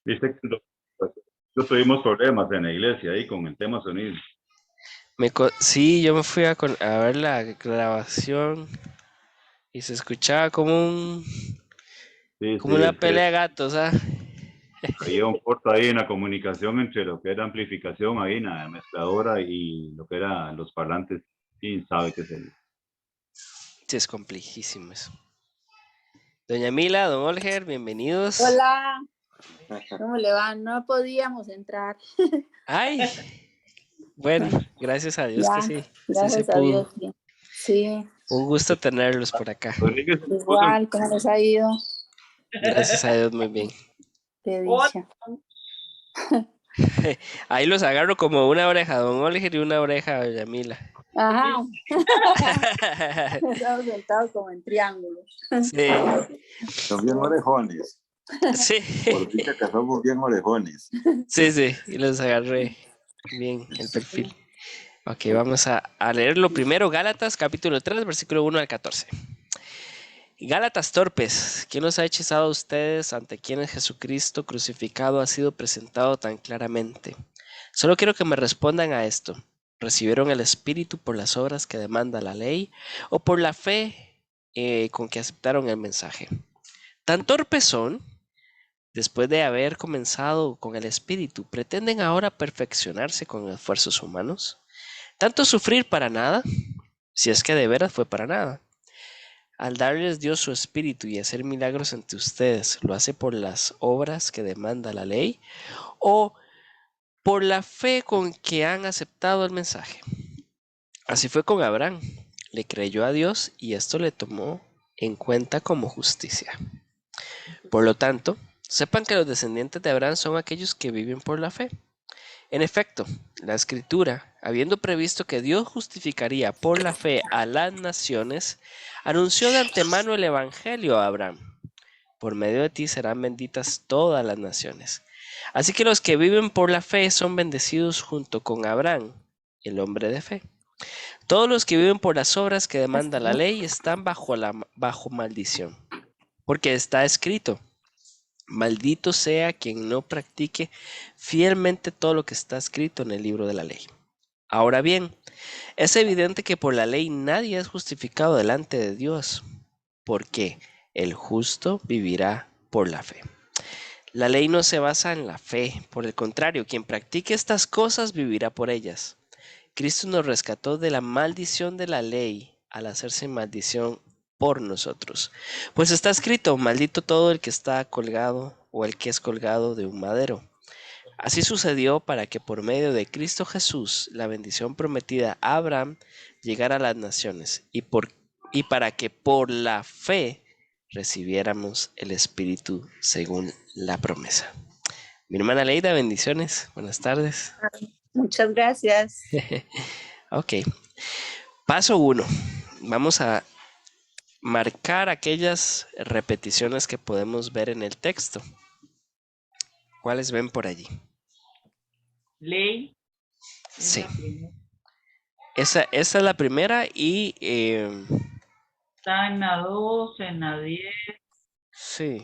Viste que nosotros tuvimos problemas en la iglesia ahí con el tema sonido. Sí, yo me fui a ver la grabación y se escuchaba Sí, como sí, una pelea de gatos, ¿ah? había un corto ahí en la comunicación entre lo que era amplificación ahí en la mezcladora y lo que eran los parlantes. ¿Quién sabe qué sería? Sí, es complejísimo eso. Doña Mila, don Olger, bienvenidos. Hola, ¿cómo le va? No podíamos entrar. Ay, bueno, gracias a Dios que Ya, sí, sí se gracias a pudo. Dios. Sí, Un gusto tenerlos por acá. Rodríguez, igual, ¿cómo les ha ido? Gracias a Dios, muy bien. Qué dicha. Ahí los agarro como una oreja, don Olger, y una oreja, doña Mila. Ajá, estamos sentados como en triángulo. Sí, Son bien orejones. sí, Por dicha que somos bien orejones. sí, y los agarré bien el perfil. Ok, vamos a leer lo primero, Gálatas, capítulo 3, versículo 1 al 14. Gálatas torpes, ¿quién los ha hechizado a ustedes ante quienes Jesucristo crucificado ha sido presentado tan claramente? Solo quiero que me respondan a esto. ¿Recibieron el Espíritu por las obras que demanda la ley o por la fe con que aceptaron el mensaje? ¿Tan torpes son? Después de haber comenzado con el Espíritu, ¿pretenden ahora perfeccionarse con esfuerzos humanos? ¿Tanto sufrir para nada? Si es que de veras fue para nada. Al darles Dios su Espíritu y hacer milagros entre ustedes, ¿lo hace por las obras que demanda la ley o por la fe con que han aceptado el mensaje? Así fue con Abraham. Le creyó a Dios y esto le tomó en cuenta como justicia. Por lo tanto, sepan que los descendientes de Abraham son aquellos que viven por la fe. En efecto, la Escritura, habiendo previsto que Dios justificaría por la fe a las naciones, anunció de antemano el Evangelio a Abraham. Por medio de ti serán benditas todas las naciones. Así que los que viven por la fe son bendecidos junto con Abraham, el hombre de fe. Todos los que viven por las obras que demanda la ley están bajo maldición. Porque está escrito, maldito sea quien no practique fielmente todo lo que está escrito en el libro de la ley. Ahora bien, es evidente que por la ley nadie es justificado delante de Dios, porque el justo vivirá por la fe. La ley no se basa en la fe, por el contrario, quien practique estas cosas vivirá por ellas. Cristo nos rescató de la maldición de la ley al hacerse maldición por nosotros. Pues está escrito, maldito todo el que está colgado o el que es colgado de un madero. Así sucedió para que por medio de Cristo Jesús la bendición prometida a Abraham llegara a las naciones y para que por la fe recibiéramos el Espíritu según la promesa. Mi hermana Leida, bendiciones. Buenas tardes. Muchas gracias. Ok. Paso 1. Vamos a marcar aquellas repeticiones que podemos ver en el texto. ¿Cuáles ven por allí? Ley. Sí. Esa es la primera y... Está en la 2, en la 10. sí.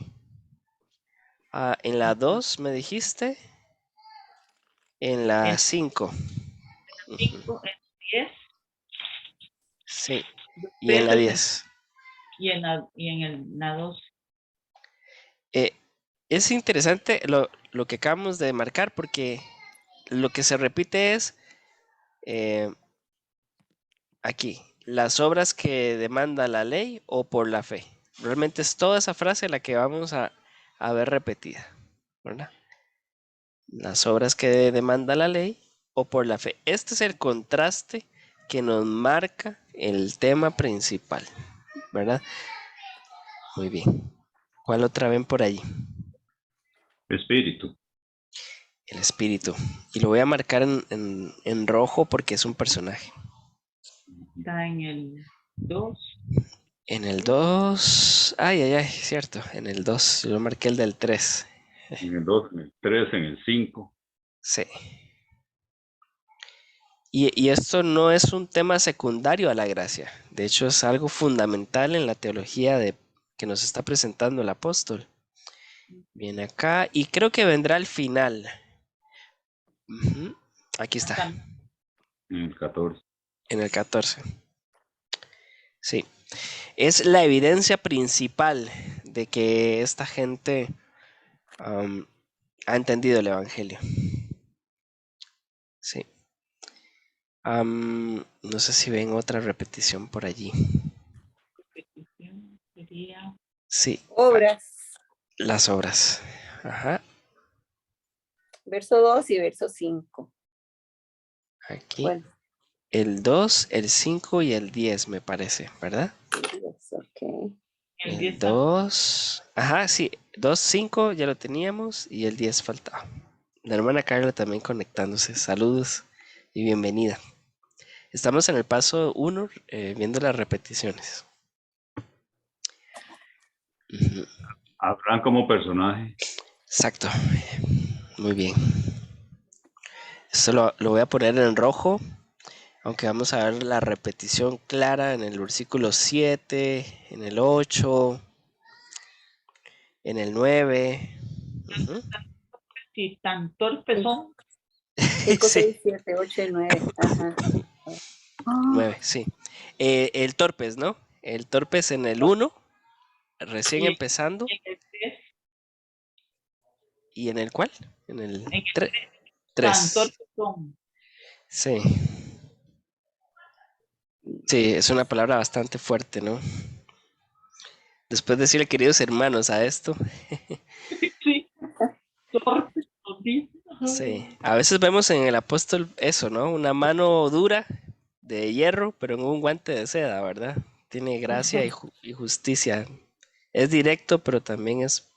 En la 2 me dijiste. En la En 5. 5, en 10. Sí. Y en la 10. Y en la 12. Es interesante lo que acabamos de marcar porque lo que se repite es aquí, las obras que demanda la ley o por la fe. Realmente es toda esa frase la que vamos a ver repetida, ¿verdad? Las obras que demanda la ley o por la fe. Este es el contraste que nos marca el tema principal, ¿verdad? Muy bien. ¿Cuál otra ven por allí? Espíritu. El espíritu. Y lo voy a marcar en rojo porque es un personaje. Está en el 2. En el 2. Ay, cierto. En el 2. Yo marqué el del 3. En el 2, en el 3, en el 5. Sí. Y esto no es un tema secundario a la gracia. De hecho, es algo fundamental en la teología que nos está presentando el apóstol. Viene acá y creo que vendrá al final. Ujú, aquí está, En el 14. en el 14. Sí, es la evidencia principal de que esta gente ha entendido el Evangelio. Sí. No sé si ven otra repetición por allí. Repetición sería Sí, Obras, las obras. Ajá, verso 2 y verso 5. aquí. Bueno, El 2, el 5 y el 10 me parece, ¿verdad? ok. el El 10 2. Ajá, sí. 2, 5 ya lo teníamos y el 10 faltaba. La hermana Carla también conectándose. Saludos y bienvenida. Estamos en el paso 1 viendo las repeticiones. Ujú, Abraham como personaje. exacto. Muy bien. Esto lo voy a poner en rojo, aunque vamos a ver la repetición clara en el versículo 7, en el 8, en el 9. Ujú. si tan torpes son, 5, Sí, 6, 7, 8 y 9. Ajá. Ah, 9, sí. El torpes, ¿no? El torpes en el 1, recién y empezando. en el 3, ¿Y en el cuál? En el en el 3. 3, tan 3. torpes son. Sí. Sí, es una palabra bastante fuerte, ¿no? Después de decirle queridos hermanos a esto, Sí, torpes son, dice. sí. A veces vemos en el apóstol eso, ¿no? Una mano dura de hierro, pero en un guante de seda, ¿verdad? Tiene gracia y justicia. Es directo, pero también es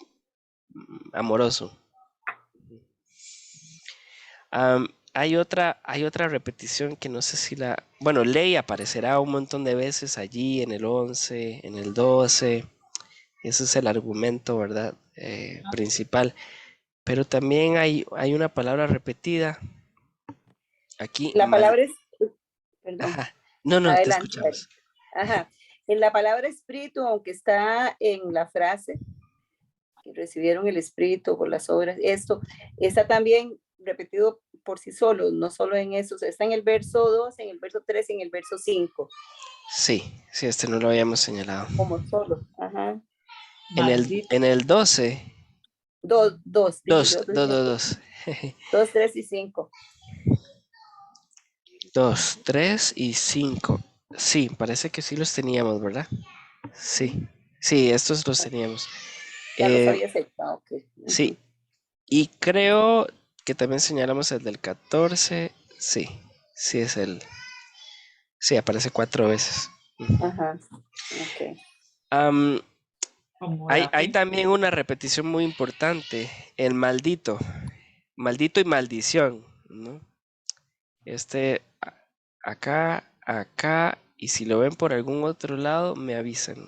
amoroso. Hay otra repetición que no sé si la... Bueno, ley aparecerá un montón de veces allí en el 11, en el 12. Ese es el argumento, ¿verdad? Principal. Pero también hay una palabra repetida aquí, la mal. palabra es, perdón, Ajá. No, no, te adelante. escuchamos. Ajá. En la palabra espíritu, aunque está en la frase, que recibieron el espíritu por las obras, esto está también repetido por sí solo, no solo en eso, está en el verso 2, en el verso 3 y en el verso 5, Sí, sí, este no lo habíamos señalado. como solo. Ajá. Maldito. En el 12, Dos, dije 2, yo, 2, 2, 2. 2, 3 y 5. 2, 3 y 5. Sí, parece que sí los teníamos, ¿verdad? Sí, sí, estos los teníamos. Ya los Eh, había aceptado. Okay. sí, y creo que también señalamos el del 14. Sí, sí es el... Sí, aparece 4 veces. Ajá. Ok. Am, Como hay la también una repetición muy importante, el maldito. Maldito y maldición, ¿no? Acá, acá, y si lo ven por algún otro lado, me avisan.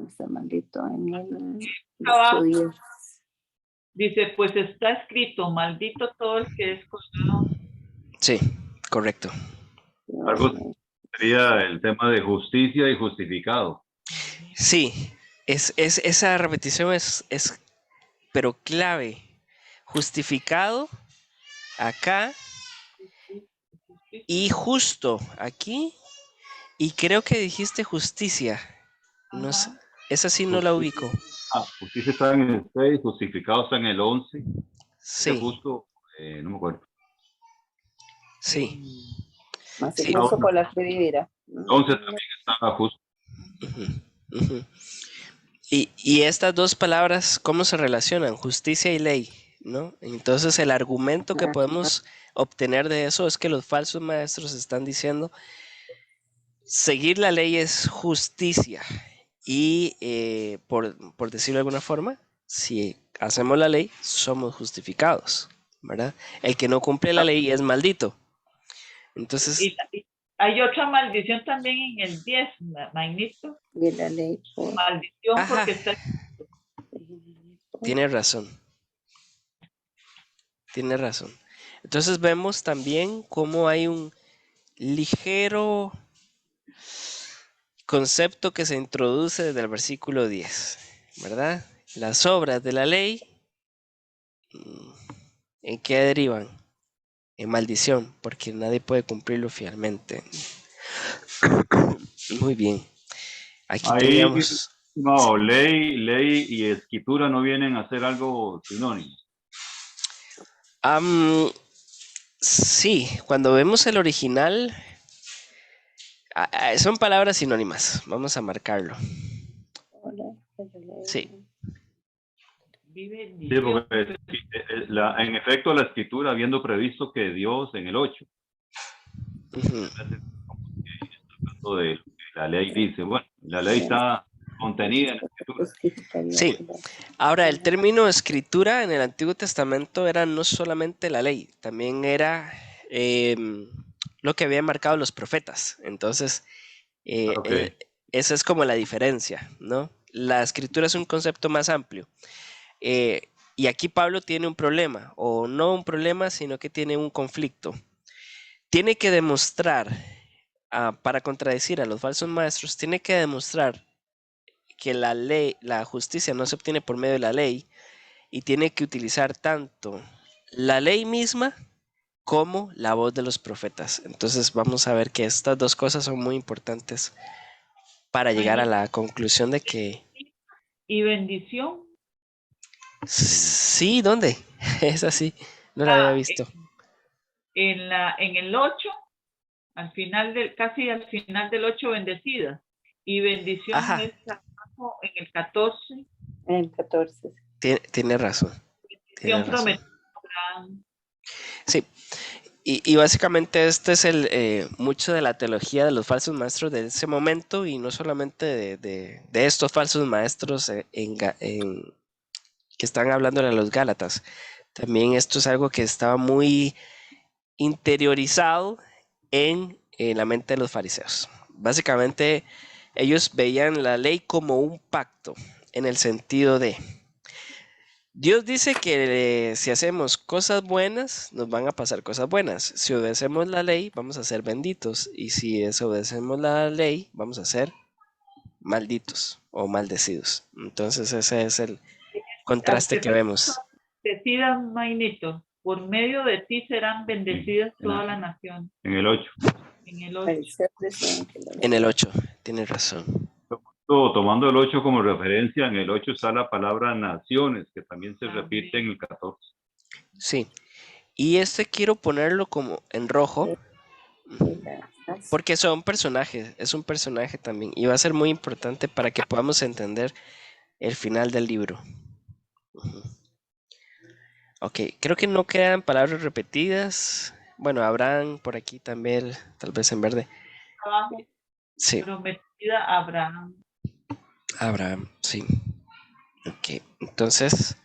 Está maldito en el abajo 8:10. dice, pues está escrito, maldito todo el que es colgado. Sí, correcto. Algo sería el tema de justicia y justificado. Sí, esa repetición es, pero clave. Justificado acá y justo aquí. Y creo que dijiste justicia. No sé, Ajá. esa sí no la Justicia, ubico. justicia está en el 6, justificado está en el 11. Ese Sí, justo, no me acuerdo. sí, Más el sí. Ah, justo bueno, por la fe vivirá. 11 también está justo. Ujú, ujú. Y estas dos palabras, ¿cómo se relacionan? Justicia y ley, ¿no? Entonces el argumento que podemos obtener de eso es que los falsos maestros están diciendo, seguir la ley es justicia. Y por decirlo de alguna forma, si hacemos la ley, somos justificados, ¿verdad? El que no cumple la ley es maldito. Entonces, Y hay otra maldición también en el 10, Magnito. De la ley por... Maldición ajá, porque está. tiene razón, tiene razón. Entonces vemos también cómo hay un ligero concepto que se introduce desde el versículo 10, ¿verdad? Las obras de la ley ¿En qué derivan? En maldición, porque nadie puede cumplirlo fielmente. Muy bien. Aquí Ahí, teníamos. no, ley y escritura no vienen a ser algo sinónimo. Sí, cuando vemos el original, son palabras sinónimas. Vamos a marcarlo. Sí. Vive Sí, bendición. porque en efecto la escritura, habiendo previsto que Dios en el 8, Ujú. hablando de lo que la ley dice, bueno, la ley está contenida en la escritura. Sí. Ahora, el término escritura en el Antiguo Testamento era no solamente la ley, también era lo que habían marcado los profetas. Entonces, Ok. esa es como la diferencia, ¿no? La escritura es un concepto más amplio. Y aquí Pablo tiene un problema, o no un problema, sino que tiene un conflicto. Tiene que demostrar, para contradecir a los falsos maestros, tiene que demostrar que la ley, la justicia no se obtiene por medio de la ley, y tiene que utilizar tanto la ley misma como la voz de los profetas. Entonces vamos a ver que estas dos cosas son muy importantes para llegar a la conclusión de que Y bendición. sí, ¿dónde? Es así, no la había visto. En el 8, casi al final del 8, bendecida. Y bendición Ajá. es abajo en el 14. En el 14. Tiene razón. Tiene Bendición razón. prometida a Abraham. Sí. Y básicamente este es mucho de la teología de los falsos maestros de ese momento, y no solamente de estos falsos maestros que están hablando a los Gálatas. También esto es algo que estaba muy interiorizado en la mente de los fariseos. Básicamente ellos veían la ley como un pacto, en el sentido de Dios dice que si hacemos cosas buenas, nos van a pasar cosas buenas. Si obedecemos la ley, vamos a ser benditos. Y si desobedecemos la ley, vamos a ser malditos o maldecidos. Entonces ese es el contraste que vemos. Decida, Mainito, por medio de ti serán bendecidas todas las naciones. En el 8. En el 8. Fariseos decían que la ley- En el 8, tienes razón. Tomando el 8 como referencia, en el 8 está la palabra naciones, que también se repite en el 14. Sí. Y este quiero ponerlo como en rojo, porque son personajes, es un personaje también, y va a ser muy importante para que podamos entender el final del libro. Ujú. Ok, creo que no quedan palabras repetidas. Bueno, habrán por aquí también, tal vez en verde. Abajo, Sí, prometida a Abraham. Abraham, sí. Ok, entonces,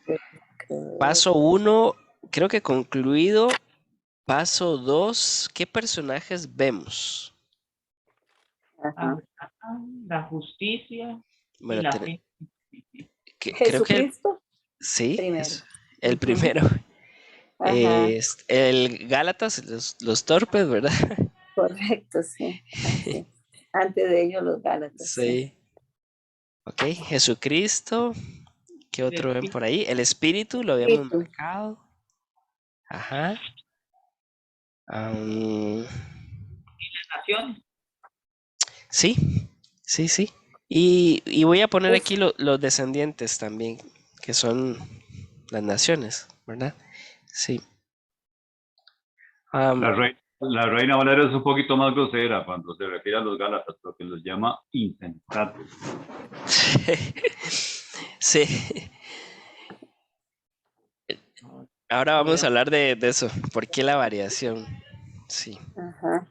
paso 1, creo que concluido. Paso 2, ¿qué personajes vemos? Ajá. Abraham, la justicia y Bueno, la fe. creo que Jesucristo sí, primero. es el Ujú. primero. Ajá, El Gálatas, los torpes, ¿verdad? correcto, sí. Así. Antes de ellos los Gálatas, sí. Sí. Ok, Jesucristo. ¿Qué El otro ven espíritu por ahí? El Espíritu, lo habíamos Espíritu. marcado. Ajá. de las naciones. Sí, sí, sí. Y voy a poner Es- aquí los descendientes también, que son las naciones, ¿verdad? Sí. La reina Valera es un poquito más grosera cuando se refiere a los Gálatas, porque los llama insensatos. Sí. Ahora vamos a hablar de eso. ¿Por qué la variación? Sí. Ajá.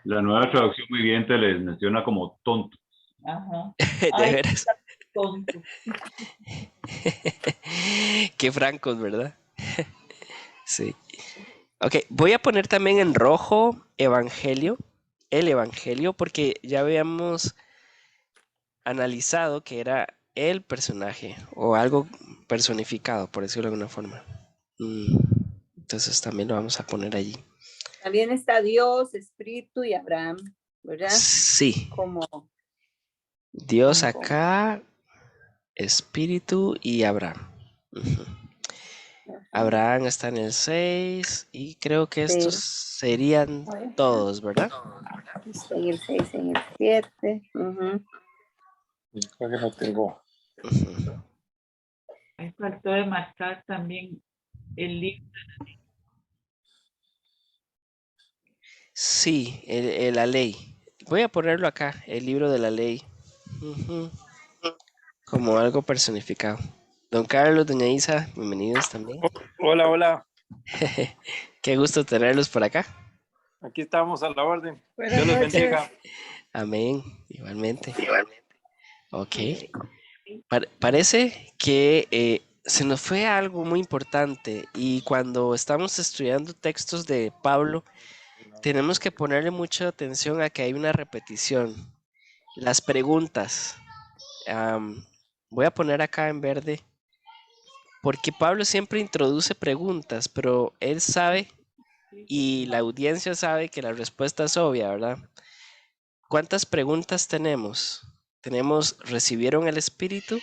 La nueva traducción viviente les menciona como tontos. Ajá. De Ay, veras. tonto. Qué francos, ¿verdad? Sí. Ok, voy a poner también en rojo Evangelio, el Evangelio, porque ya habíamos analizado que era el personaje o algo personificado, por decirlo de alguna forma. Entonces también lo vamos a poner allí. También está Dios, Espíritu y Abraham, ¿verdad? Sí, Como Dios como- acá, Espíritu y Abraham. Ujú. Abraham está en el 6 y creo que estos Sí. serían todos, ¿verdad? Está en el 6, en el 7. Creo que no tengo. Ujú. Ahí faltó de marcar también el libro. Sí, la ley. Voy a ponerlo acá, el libro de la ley. Ujú. Como algo personificado. Don Carlos, doña Isa, bienvenidos también. Hola, hola. Qué gusto tenerlos por acá. Aquí estamos a la orden. Buenas Dios los noches. bendiga. Amén, igualmente. Ok. Parece que se nos fue algo muy importante y cuando estamos estudiando textos de Pablo, tenemos que ponerle mucha atención a que hay una repetición. Las preguntas. Voy a poner acá en verde, porque Pablo siempre introduce preguntas, pero él sabe y la audiencia sabe que la respuesta es obvia, ¿verdad? ¿Cuántas preguntas tenemos? Tenemos, ¿recibieron el Espíritu?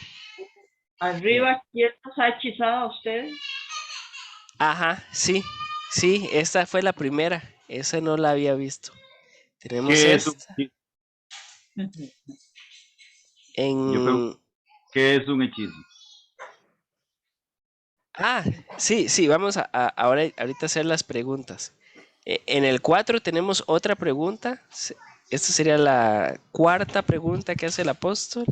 Arriba, ¿quién nos ha hechizado a ustedes? Ajá, sí, sí, esta fue la primera. Esa no la había visto. Tenemos ¿Qué es un esta hechizo? Yo pregunto, en... ¿qué es un hechizo? Ah, sí, sí, vamos ahora ahorita a hacer las preguntas. En el 4 tenemos otra pregunta. Esta sería la cuarta pregunta que hace el apóstol.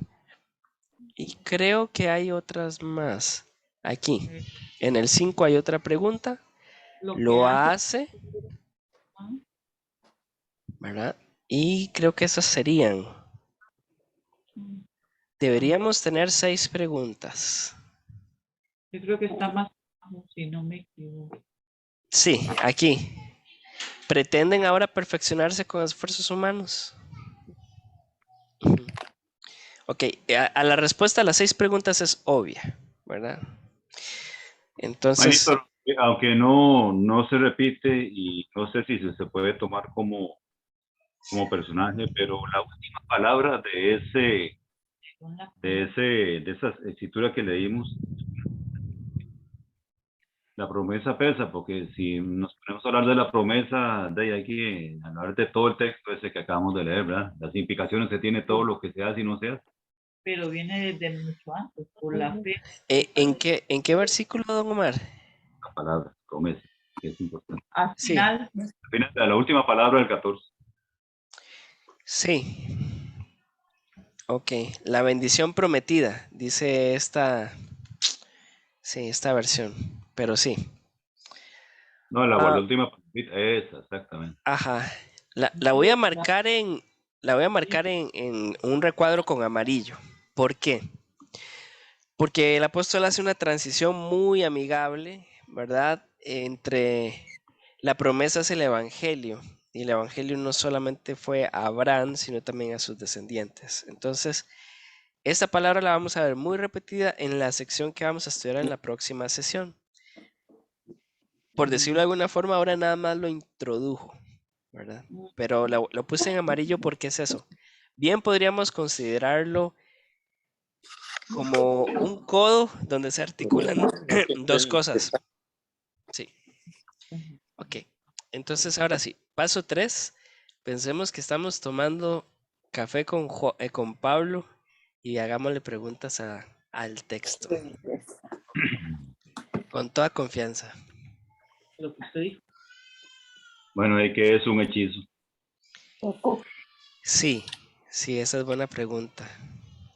Y creo que hay otras más. Aquí. En el 5 hay otra pregunta. Lo que Lo hace. hace, ¿verdad? Y creo que esas serían. Deberíamos tener 6 preguntas. Yo creo que está más abajo, si no me equivoco. Sí, aquí. ¿Pretenden ahora perfeccionarse con esfuerzos humanos? Ujú. Ok, a la respuesta a las 6 preguntas es obvia, ¿verdad? Entonces, Manito, aunque no se repite y no sé si se puede tomar como personaje, pero la última palabra de esa escritura que leímos, la promesa pesa, porque si nos ponemos a hablar de la promesa, de ahí hay que hablar de todo el texto ese que acabamos de leer, ¿verdad? Las implicaciones que tiene todo lo que se hace y no se hace. Pero viene desde mucho antes, por la fe. en qué versículo, don Omar? La palabra promesa, que es importante. Al Sí, final, Al final, la última palabra del 14. sí. Ok, la bendición prometida, dice sí, esta versión, pero sí. No, la Ah, última palabra, esa, exactamente. ajá. La voy a marcar en un recuadro con amarillo. ¿Por qué? Porque el apóstol hace una transición muy amigable, ¿verdad? Entre la promesa es el evangelio. Y el evangelio no solamente fue a Abraham, sino también a sus descendientes. Entonces, esta palabra la vamos a ver muy repetida en la sección que vamos a estudiar en la próxima sesión. Por decirlo de alguna forma, ahora nada más lo introdujo, ¿verdad? Pero lo puse en amarillo porque es eso. Bien podríamos considerarlo como un codo donde se articulan dos cosas. Sí, ok. Entonces ahora sí, paso 3. Pensemos que estamos tomando café con Pablo y hagámosle preguntas al texto. Con toda confianza. lo que usted dijo. Bueno, ¿y qué es un hechizo? Sí, sí, esa es buena pregunta.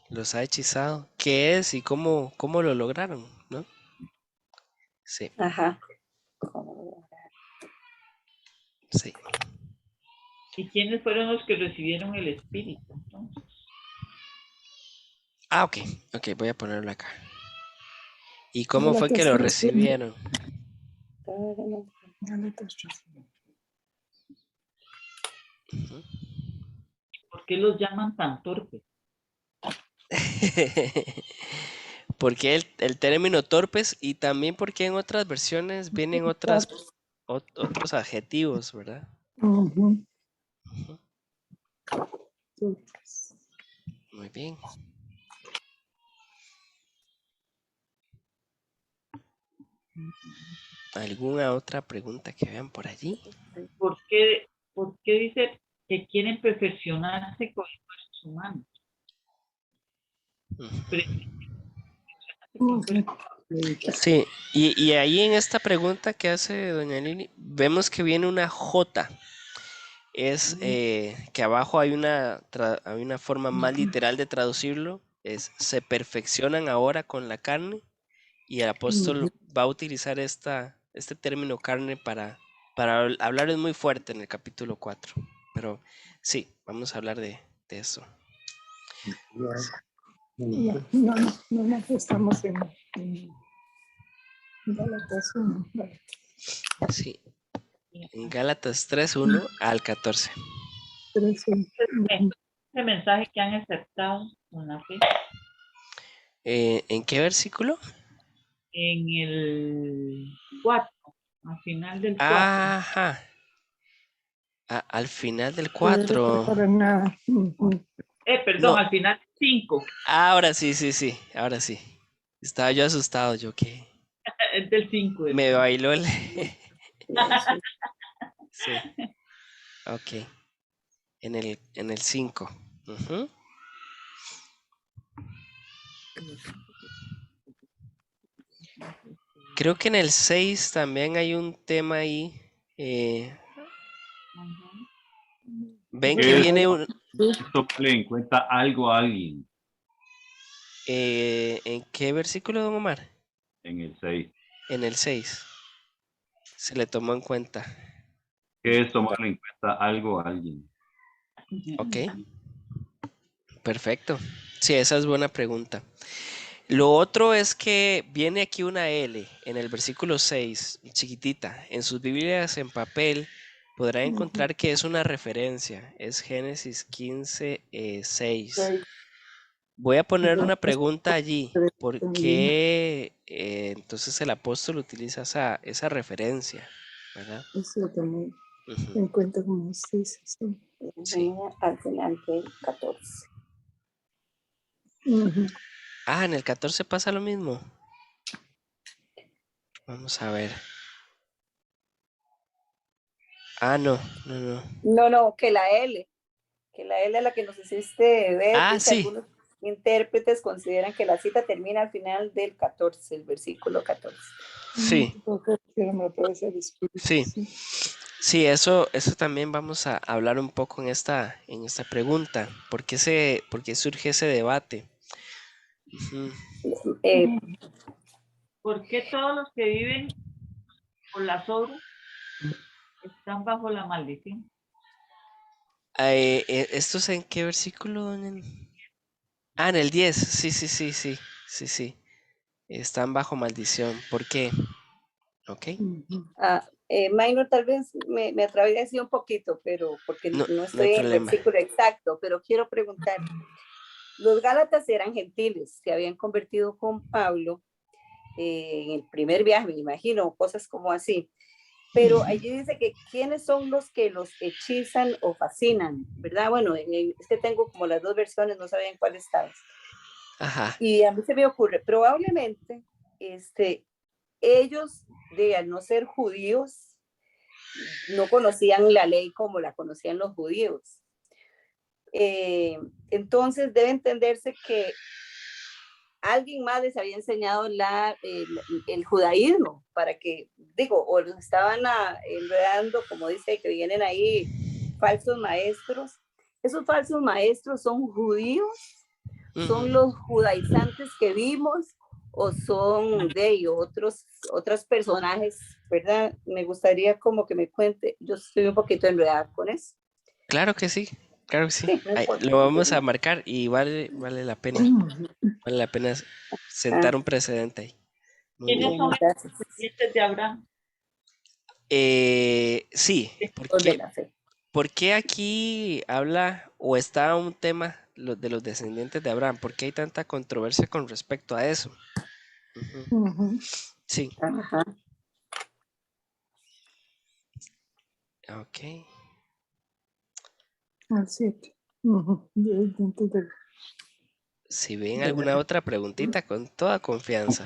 ¿Los ha hechizado? ¿Qué es y cómo lo lograron? ¿No? Sí, Ajá. sí. ¿Y quiénes fueron los que recibieron el Espíritu? Entonces, Ah, ok, voy a ponerlo acá. ¿Y cómo fue que lo recibieron? Ujú. ¿por qué los llaman tan torpes? Porque el término torpes y también porque en otras versiones vienen otros adjetivos, ¿verdad? Ujú. Muy bien. ¿Alguna otra pregunta que vean por allí? ¿Por qué dice que quieren perfeccionarse con los humanos? Sí, y ahí en esta pregunta que hace doña Lili, vemos que viene una J. Es que abajo hay hay una forma más literal de traducirlo. Es se perfeccionan ahora con la carne. Y el apóstol va a utilizar este término carne para hablar es muy fuerte en el capítulo 4. Pero sí, vamos a hablar de eso. No estamos en Gálatas 1. Sí, en Gálatas 3:1 al 14. Ese mensaje que han aceptado con la fe. ¿En qué versículo? En el 4, al final del 4. Ajá. Al final del 4. Para nada. Perdón, No. al final del 5. Ahora sí, ahora sí. Estaba yo asustado, yo que Es del 5. me bailó el... Sí. Ok. En el 5. Creo que en el 6 también hay un tema ahí. Ven que viene un... Tómale en cuenta algo a alguien ¿en qué versículo, don Omar? en el 6. En el 6. Se le tomó en cuenta. ¿Qué es tomarle en cuenta algo a alguien? Ok. Perfecto. Sí, esa es buena pregunta. Lo otro es que viene aquí una L en el versículo 6, chiquitita. En sus Biblias en papel podrán encontrar que es una referencia. Es Génesis 15, 6. Voy a poner una pregunta allí. ¿Por qué entonces el apóstol utiliza esa referencia? ¿Verdad? Eso también Ujú. en cuenta como 6. Sí. Al final del 14. Ah, en el 14 pasa lo mismo. Vamos a ver. Ah, no. No, que la L es la que nos hiciste ver. Ah, Dice, sí. algunos intérpretes consideran que la cita termina al final del 14, el versículo 14. Sí. Sí, eso también vamos a hablar un poco en esta pregunta. ¿Por qué surge ese debate? ¿Por qué todos los que viven por las obras están bajo la maldición? ¿Estos en qué versículo, doña? Ah, en el 10. Sí. Están bajo maldición. ¿Por qué? Ok. Minor, tal vez me atravesé un poquito, pero porque No hay estoy en el problema. versículo exacto, pero quiero preguntar, los Gálatas eran gentiles, se habían convertido con Pablo en el primer viaje, me imagino, cosas como así. Pero allí dice que quiénes son los que los hechizan o fascinan, ¿verdad? Bueno, es que tengo como las dos versiones, no sabía en cuál estabas. Ajá. Y a mí se me ocurre, probablemente, ellos, al no ser judíos, no conocían la ley como la conocían los judíos. Entonces debe entenderse que alguien más les había enseñado el judaísmo para que, o los estaban enredando, como dice, que vienen ahí falsos maestros. Esos falsos maestros son judíos, son los judaizantes que vimos, o son otros personajes, ¿verdad? Me gustaría como que me cuente, yo estoy un poquito enredada con eso. Claro que sí. Sí, no importa. Lo vamos a marcar y vale la pena. Vale la pena sentar un precedente ahí. Muy ¿Quiénes bien. son los descendientes de Abraham? Sí, ¿por qué aquí habla o está un tema de los descendientes de Abraham? ¿Por qué hay tanta controversia con respecto a eso? Sí. Ajá. Ok. Al 7. Si ven alguna otra preguntita, con toda confianza.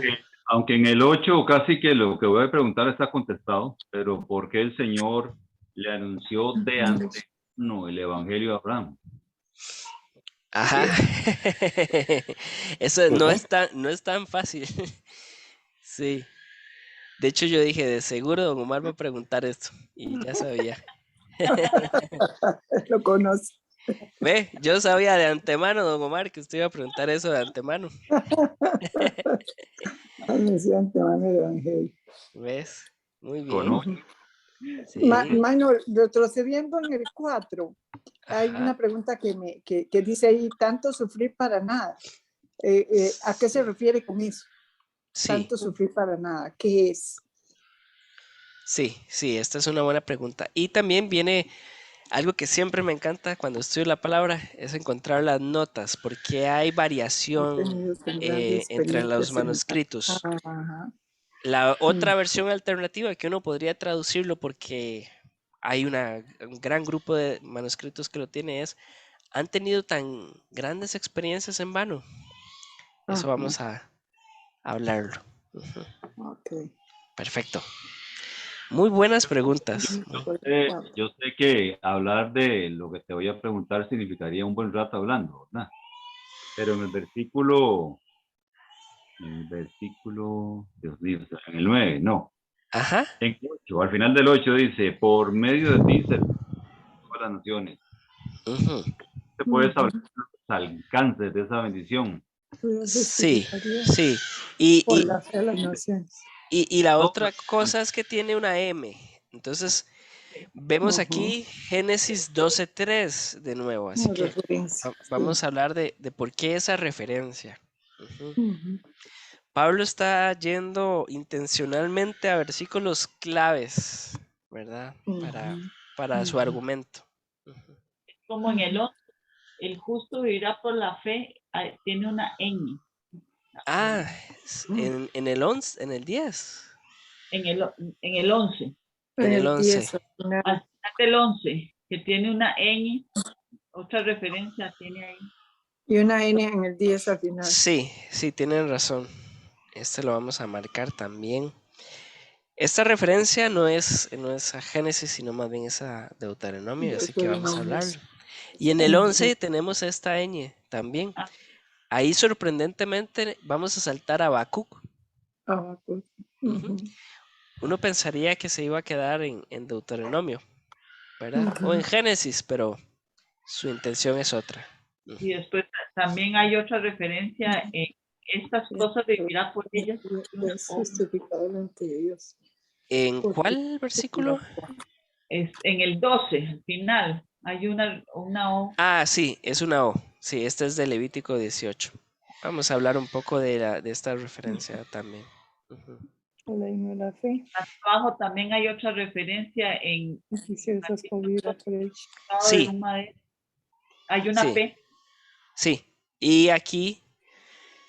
Aunque en el 8 casi que lo que voy a preguntar está contestado, pero ¿por qué el Señor le anunció de antemano el Evangelio a Abraham? Ajá. Eso no es tan fácil. Sí. De hecho, yo dije, de seguro Don Omar va a preguntar esto. Y ya sabía. Lo conoce. Ve, yo sabía de antemano, Don Omar, que usted iba a preguntar eso de antemano. Anunciante, mano del evangelio. ¿Ves? Muy bien. ¿Conoce? Sí. Mano, retrocediendo en el 4, hay Ajá. una pregunta que dice ahí, tanto sufrir para nada. ¿A qué se refiere con eso? Sí, Tanto sufrir para nada. ¿Qué es? sí, esta es una buena pregunta. Y también viene algo que siempre me encanta cuando estudio la palabra, es encontrar las notas, porque hay variación Contenidos con grandes entre los experiencias en- manuscritos. Ajá. La otra versión alternativa que uno podría traducirlo, porque hay un gran grupo de manuscritos que lo tiene, es, han tenido tan grandes experiencias en vano. Eso Ajá. vamos a hablarlo. Ujú. Ok. Perfecto. Muy buenas preguntas. Yo sé que hablar de lo que te voy a preguntar significaría un buen rato hablando, ¿verdad? Pero en el versículo, Dios mío, en el 9, no. Ajá. En el 8, al final del 8 dice, por medio de ti se todas las naciones. Ujú. Te puedes hablar de los alcances de esa bendición. Sí, sí. Y, Por y, la fe de las naciones. y la Todas otra las cosa es que tiene una M. Entonces, vemos aquí Génesis 12:3 de nuevo. Así Una que referencia. vamos a hablar de por qué esa referencia. Ujú. Pablo está yendo intencionalmente a versículos claves, ¿verdad? Para su argumento. Ujú. Como en el 11, el justo vivirá por la fe, tiene una ñ. Ah, en el 11, en el 10, En el 11, en el 11. 10 al final. al final del 11, que tiene una ñ, otra referencia tiene ahí. Y una N en el 10 al final. Sí, tienen razón. Este lo vamos a marcar también. Esta referencia no es a Génesis, sino más bien es a Deuteronomio, así que vamos a hablarlo. Y en el 11 tenemos esta ñ también. Ah, Ahí sorprendentemente vamos a saltar a Habacuc. Habacuc. Ujú. Uno pensaría que se iba a quedar en Deuteronomio, ¿verdad? O en Génesis, pero su intención es otra. Ujú. y después también hay otra referencia en estas cosas vivirá por ellas. Es justificado delante de Dios. ¿En Porque cuál versículo? Es en el 12, al final, hay una O. Ah, sí, es una O. Sí, esta es de Levítico 18. Vamos a hablar un poco de esta referencia también. Ujú. el reino de la fe. Abajo también hay otra referencia en Quisieras vivir a Fresh. Sí, de un madero. Hay una sí, P. sí. Y aquí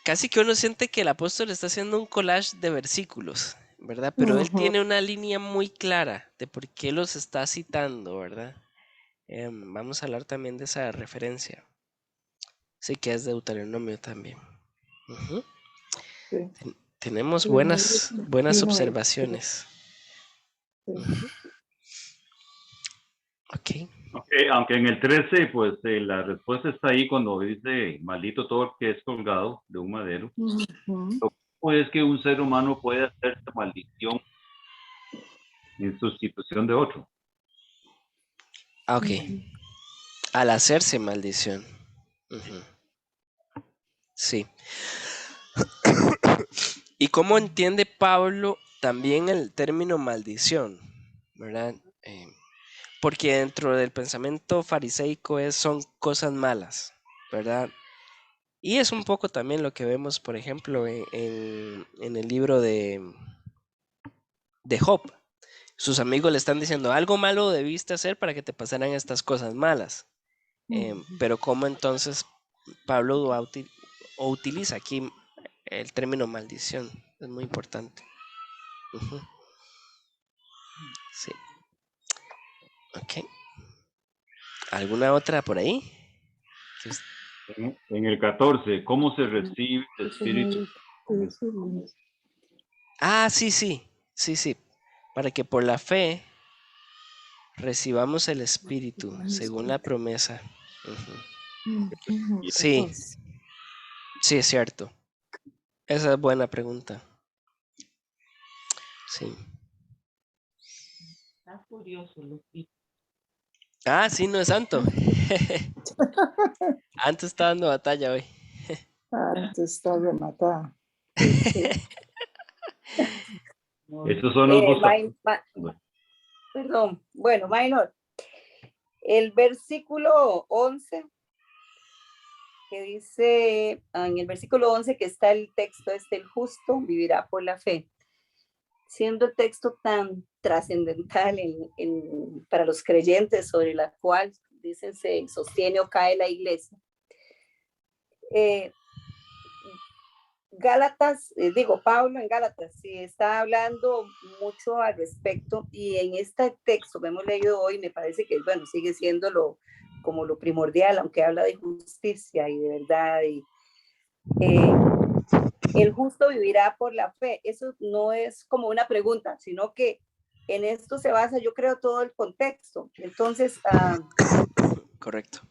casi que uno siente que el apóstol está haciendo un collage de versículos, ¿verdad? Pero él tiene una línea muy clara de por qué los está citando, ¿verdad? Vamos a hablar también de esa referencia. Sí, que es Deuteronomio también. Ujú. Sí. Tenemos Pero no buenas hay uno de- observaciones. sí. Ujú. Ok. Aunque en el 13, pues la respuesta está ahí cuando dice, maldito todo el que es colgado de un madero. ¿Cómo es que un ser humano puede hacerse maldición en sustitución de otro? Ah, ok. Al hacerse maldición. Ujú. Sí. ¿Y cómo entiende Pablo también el término maldición? ¿Verdad? Porque dentro del pensamiento fariseico son cosas malas, ¿verdad? Y es un poco también lo que vemos, por ejemplo, en el libro de Job. Sus amigos le están diciendo, algo malo debiste hacer para que te pasaran estas cosas malas. Pero cómo entonces Pablo utiliza aquí el término maldición. Es muy importante. Ujú. Sí. Ok. ¿Alguna otra por ahí? En el 14, ¿cómo se recibe el Espíritu? Ah, sí, sí, sí, sí. Para que por la fe recibamos el Espíritu, según la promesa. Ujú. Sí, Pues, sí, es cierto. Esa es buena pregunta. Sí. Está curioso, Lupita. Ah, sí, no es santo. Antes está dando batalla hoy. antes está rematada. Este, Estos son los perdón, bueno, Minor, el versículo 11 que dice, en el versículo 11 que está el texto, el justo vivirá por la fe. Siendo el texto tan trascendental para los creyentes sobre la cual, dicen, se sostiene o cae la iglesia. Gálatas, Pablo en Gálatas, sí está hablando mucho al respecto, y en este texto que hemos leído hoy me parece que, bueno, sigue siendo como lo primordial, aunque habla de justicia y de verdad, y el justo vivirá por la fe. Eso no es como una pregunta, sino que en esto se basa, yo creo, todo el contexto. Entonces, Correcto.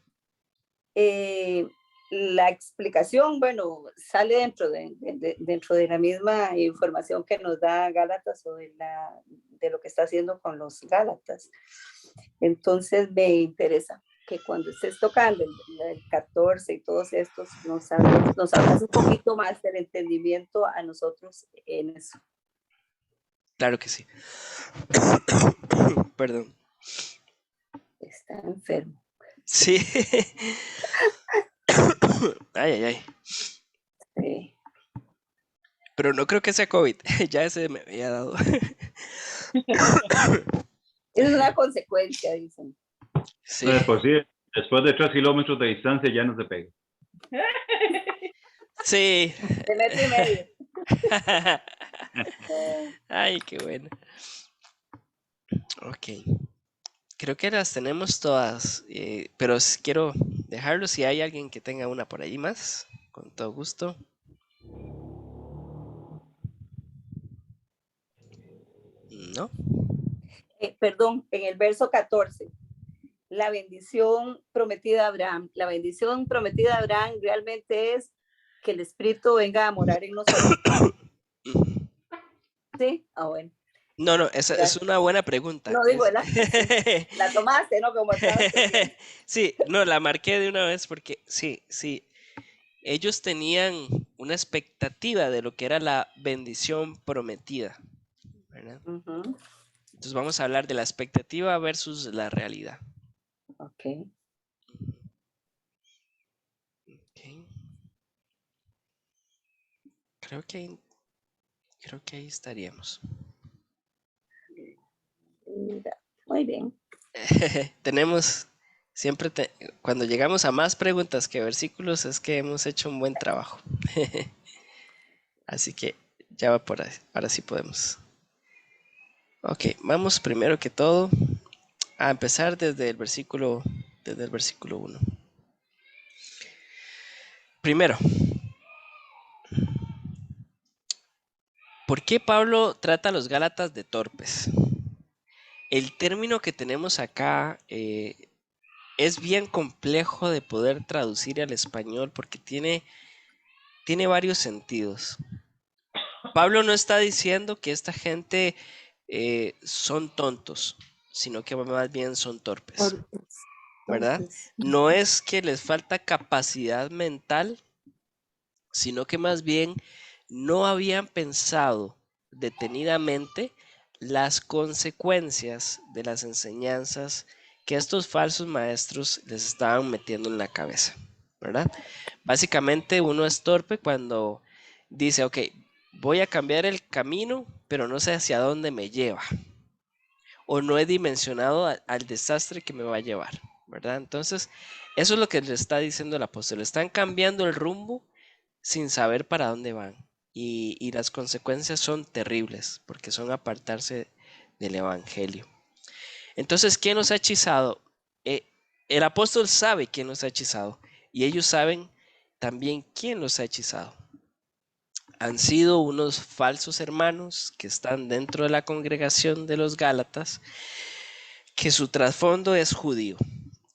la explicación, bueno, sale dentro de la misma información que nos da Gálatas o de lo que está haciendo con los Gálatas. Entonces me interesa que cuando estés tocando el 14 y todos estos, nos hablas un poquito más del entendimiento a nosotros en eso. Claro que sí. Perdón. Está enfermo. Sí. Ay, ay, ay. Sí. Pero no creo que sea COVID. Ya ese me había dado. Es una consecuencia, dicen. Sí. Pues sí, después de 3 kilómetros de distancia ya no se pega. Sí. De metro y medio. Ay, qué bueno. Ok. Creo que las tenemos todas, pero quiero dejarlo si hay alguien que tenga una por ahí más, con todo gusto. ¿No? Perdón, en el verso 14, la bendición prometida a Abraham. La bendición prometida a Abraham realmente es que el Espíritu venga a morar en nosotros. ¿Sí? Ah, bueno. No, no, esa es una buena pregunta. No digo, la tomaste, ¿no? Como estabas diciendo. Sí, no, la marqué de una vez porque sí, sí. Ellos tenían una expectativa de lo que era la bendición prometida, ¿verdad? Entonces vamos a hablar de la expectativa versus la realidad. Ok. Okay. Creo que ahí estaríamos. Muy bien. Tenemos siempre, cuando llegamos a más preguntas que versículos, es que hemos hecho un buen trabajo. Así que ya va por ahí. Ahora sí podemos. Ok, vamos primero que todo a empezar desde el versículo 1. Primero, ¿por qué Pablo trata a los Gálatas de torpes? El término que tenemos acá es bien complejo de poder traducir al español porque tiene varios sentidos. Pablo no está diciendo que esta gente son tontos, sino que más bien son torpes, ¿verdad? No es que les falta capacidad mental, sino que más bien no habían pensado detenidamente las consecuencias de las enseñanzas que estos falsos maestros les estaban metiendo en la cabeza, ¿verdad? Básicamente uno es torpe cuando dice, ok, voy a cambiar el camino, pero no sé hacia dónde me lleva. O no he dimensionado al desastre que me va a llevar, ¿verdad? Entonces, eso es lo que le está diciendo el apóstol. Están cambiando el rumbo sin saber para dónde van. Y las consecuencias son terribles, porque son apartarse del evangelio. Entonces, ¿quién nos ha hechizado? El apóstol sabe quién nos ha hechizado. Y ellos saben también quién los ha hechizado. han sido unos falsos hermanos que están dentro de la congregación de los Gálatas, que su trasfondo es judío.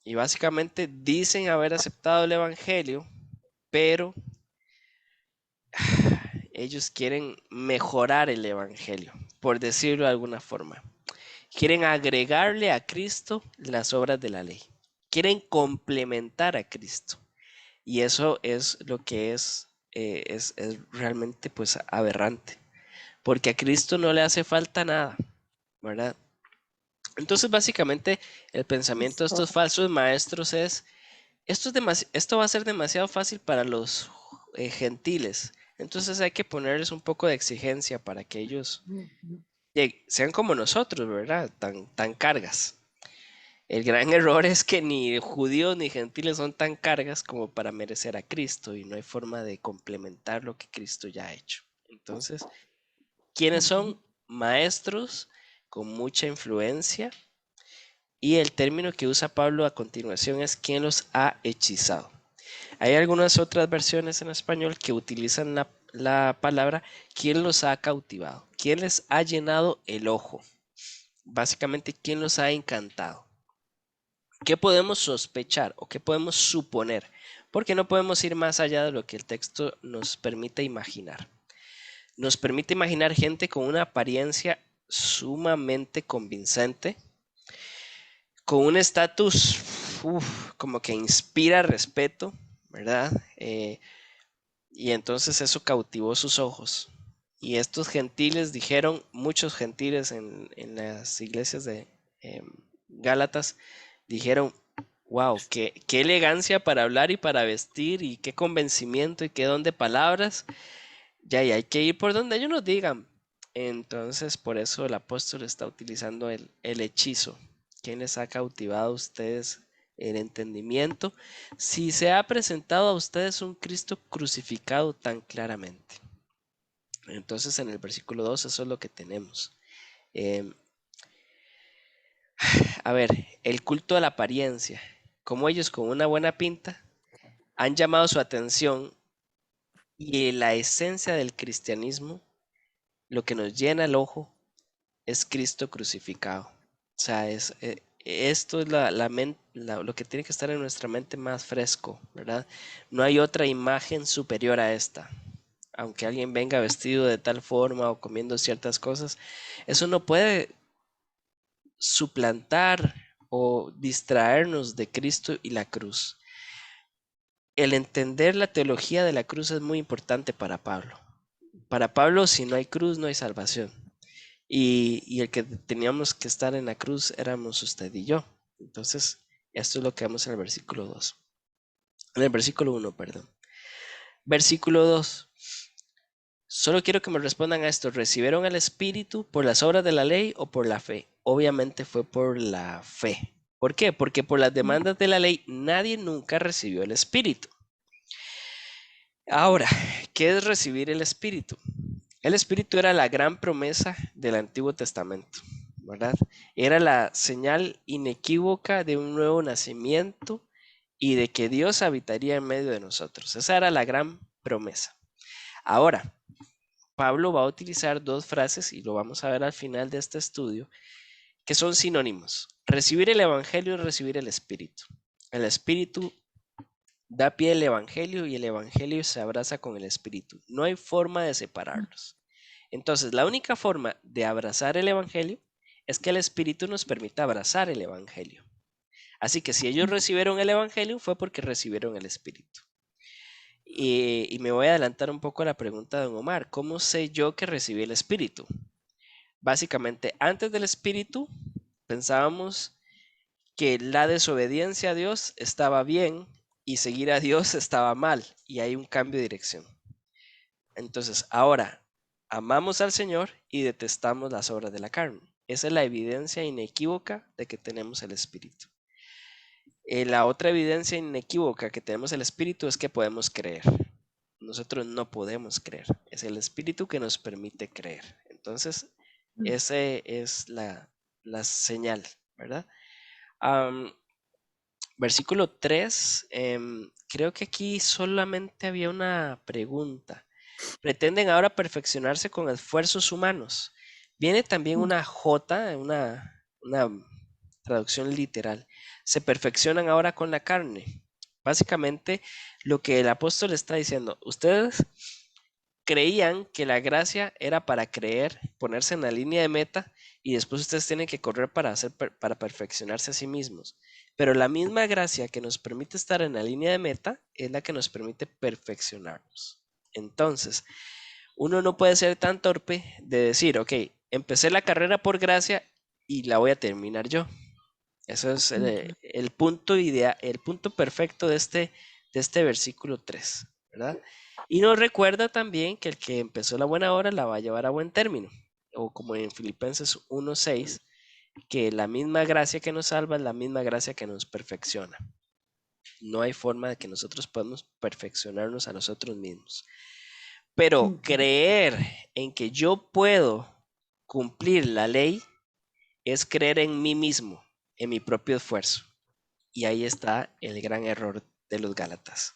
Y básicamente dicen haber aceptado el Evangelio, pero ellos quieren mejorar el Evangelio, por decirlo de alguna forma. Quieren agregarle a Cristo las obras de la ley. Quieren complementar a Cristo. Y eso es lo que es realmente pues aberrante. Porque a Cristo no le hace falta nada, ¿verdad? Entonces básicamente el pensamiento de estos falsos maestros es, esto va a ser demasiado fácil para los gentiles. Entonces hay que ponerles un poco de exigencia para que ellos sean como nosotros, ¿verdad? Tan cargas. El gran error es que ni judíos ni gentiles son tan cargas como para merecer a Cristo y no hay forma de complementar lo que Cristo ya ha hecho. Entonces, ¿quiénes son? Maestros con mucha influencia, y el término que usa Pablo a continuación es ¿quién los ha hechizado? Hay algunas otras versiones en español que utilizan la palabra ¿quién los ha cautivado? ¿Quién les ha llenado el ojo? Básicamente, ¿quién los ha encantado? ¿Qué podemos sospechar o qué podemos suponer? Porque no podemos ir más allá de lo que el texto nos permite imaginar. Nos permite imaginar gente con una apariencia sumamente convincente, con un estatus como que inspira respeto, ¿verdad? Y entonces eso cautivó sus ojos. Y estos gentiles dijeron, muchos gentiles en las iglesias de Gálatas, dijeron, wow, qué elegancia para hablar y para vestir, y qué convencimiento y qué don de palabras. Ya, y hay que ir por donde ellos nos digan. Entonces, por eso el apóstol está utilizando el hechizo. ¿Quién les ha cautivado a ustedes el entendimiento? Si se ha presentado a ustedes un Cristo crucificado tan claramente. Entonces, en el versículo 2, eso es lo que tenemos. A ver, el culto a la apariencia. Como ellos con una buena pinta han llamado su atención, y la esencia del cristianismo, lo que nos llena el ojo, es Cristo crucificado. O sea, esto es lo que tiene que estar en nuestra mente más fresco, ¿verdad? No hay otra imagen superior a esta. Aunque alguien venga vestido de tal forma o comiendo ciertas cosas, eso no puede suplantar o distraernos de Cristo y la cruz. El entender la teología de la cruz es muy importante para Pablo. Para Pablo, si no hay cruz, no hay salvación. Y el que teníamos que estar en la cruz éramos usted y yo. Entonces, esto es lo que vemos en el versículo 2. En el versículo 1, perdón. Versículo 2. Solo quiero que me respondan a esto. ¿Recibieron el Espíritu por las obras de la ley o por la fe? Obviamente fue por la fe. ¿Por qué? Porque por las demandas de la ley nadie nunca recibió el Espíritu. Ahora, ¿qué es recibir el Espíritu? El Espíritu era la gran promesa del Antiguo Testamento, ¿verdad? Era la señal inequívoca de un nuevo nacimiento y de que Dios habitaría en medio de nosotros. Esa era la gran promesa. Ahora, Pablo va a utilizar dos frases, y lo vamos a ver al final de este estudio, que son sinónimos. Recibir el Evangelio y recibir el Espíritu. El Espíritu da pie al Evangelio y el Evangelio se abraza con el Espíritu. No hay forma de separarlos. Entonces, la única forma de abrazar el Evangelio es que el Espíritu nos permita abrazar el Evangelio. Así que si ellos recibieron el Evangelio fue porque recibieron el Espíritu. Y me voy a adelantar un poco a la pregunta de don Omar. ¿Cómo sé yo que recibí el Espíritu? Básicamente, antes del Espíritu pensábamos que la desobediencia a Dios estaba bien y seguir a Dios estaba mal, y hay un cambio de dirección. Entonces, ahora amamos al Señor y detestamos las obras de la carne. Esa es la evidencia inequívoca de que tenemos el Espíritu. La otra evidencia inequívoca que tenemos el Espíritu es que podemos creer. Nosotros no podemos creer. Es el Espíritu que nos permite creer. Entonces, esa es la señal, ¿verdad? Versículo 3, creo que aquí solamente había una pregunta. Pretenden ahora perfeccionarse con esfuerzos humanos. Viene también una J, una traducción literal. Se perfeccionan ahora con la carne. Básicamente, lo que el apóstol está diciendo, ustedes creían que la gracia era para creer, ponerse en la línea de meta y después ustedes tienen que correr para perfeccionarse a sí mismos. Pero la misma gracia que nos permite estar en la línea de meta es la que nos permite perfeccionarnos. Entonces, uno no puede ser tan torpe de decir, ok, empecé la carrera por gracia y la voy a terminar yo. Eso es el punto ideal, el punto perfecto de este versículo 3, ¿verdad? Y nos recuerda también que el que empezó la buena obra la va a llevar a buen término. O como en Filipenses 1:6, que la misma gracia que nos salva es la misma gracia que nos perfecciona. No hay forma de que nosotros podamos perfeccionarnos a nosotros mismos. Pero creer en que yo puedo cumplir la ley es creer en mí mismo, en mi propio esfuerzo. Y ahí está el gran error de los Gálatas.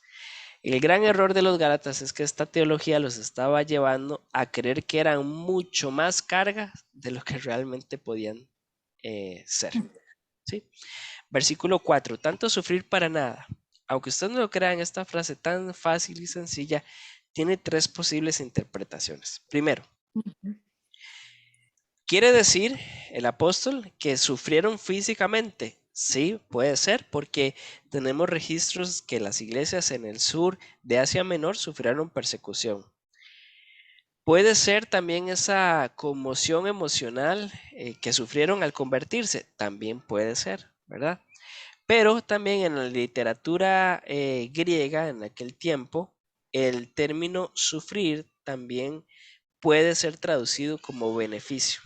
El gran error de los Gálatas es que esta teología los estaba llevando a creer que eran mucho más carga de lo que realmente podían ser. ¿Sí? Versículo 4. Tanto sufrir para nada. Aunque usted no lo crea, en esta frase tan fácil y sencilla, tiene 3 posibles interpretaciones. Primero, ¿quiere decir el apóstol que sufrieron físicamente? Sí, puede ser, porque tenemos registros que las iglesias en el sur de Asia Menor sufrieron persecución. Puede ser también esa conmoción emocional que sufrieron al convertirse, también puede ser, ¿verdad? Pero también en la literatura griega en aquel tiempo, el término sufrir también puede ser traducido como beneficio.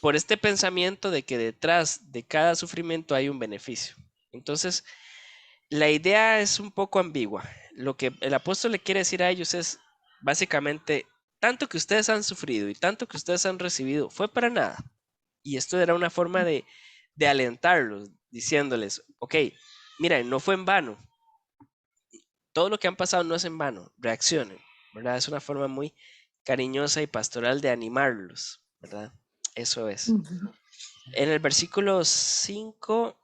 Por este pensamiento de que detrás de cada sufrimiento hay un beneficio. Entonces, la idea es un poco ambigua. Lo que el apóstol le quiere decir a ellos es básicamente, tanto que ustedes han sufrido y tanto que ustedes han recibido, fue para nada. Y esto era una forma de alentarlos, diciéndoles, ok, miren, no fue en vano. Todo lo que han pasado no es en vano, reaccionen, ¿verdad? Es una forma muy cariñosa y pastoral de animarlos, ¿verdad? Eso es. En el versículo 5,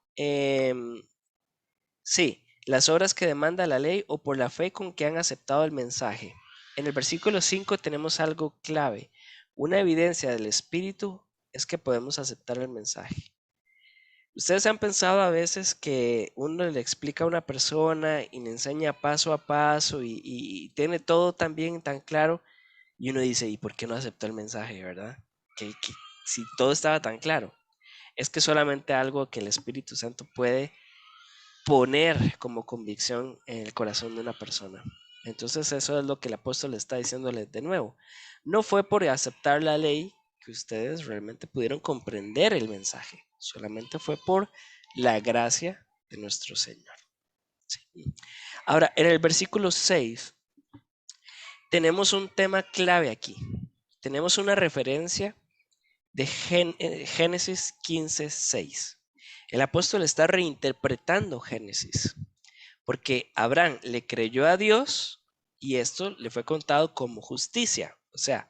sí, las obras que demanda la ley o por la fe con que han aceptado el mensaje. En el versículo 5 tenemos algo clave. Una evidencia del Espíritu es que podemos aceptar el mensaje. Ustedes han pensado a veces que uno le explica a una persona y le enseña paso a paso y tiene todo tan bien, tan claro, y uno dice, ¿y por qué no aceptó el mensaje, verdad? Que si todo estaba tan claro. Es que solamente algo que el Espíritu Santo puede poner como convicción en el corazón de una persona. Entonces eso es lo que el apóstol está diciéndole de nuevo. No fue por aceptar la ley que ustedes realmente pudieron comprender el mensaje. Solamente fue por la gracia de nuestro Señor. Sí. Ahora, en el versículo 6 tenemos un tema clave aquí. Tenemos una referencia de Génesis 15:6. El apóstol está reinterpretando Génesis, porque Abraham le creyó a Dios y esto le fue contado como justicia. O sea,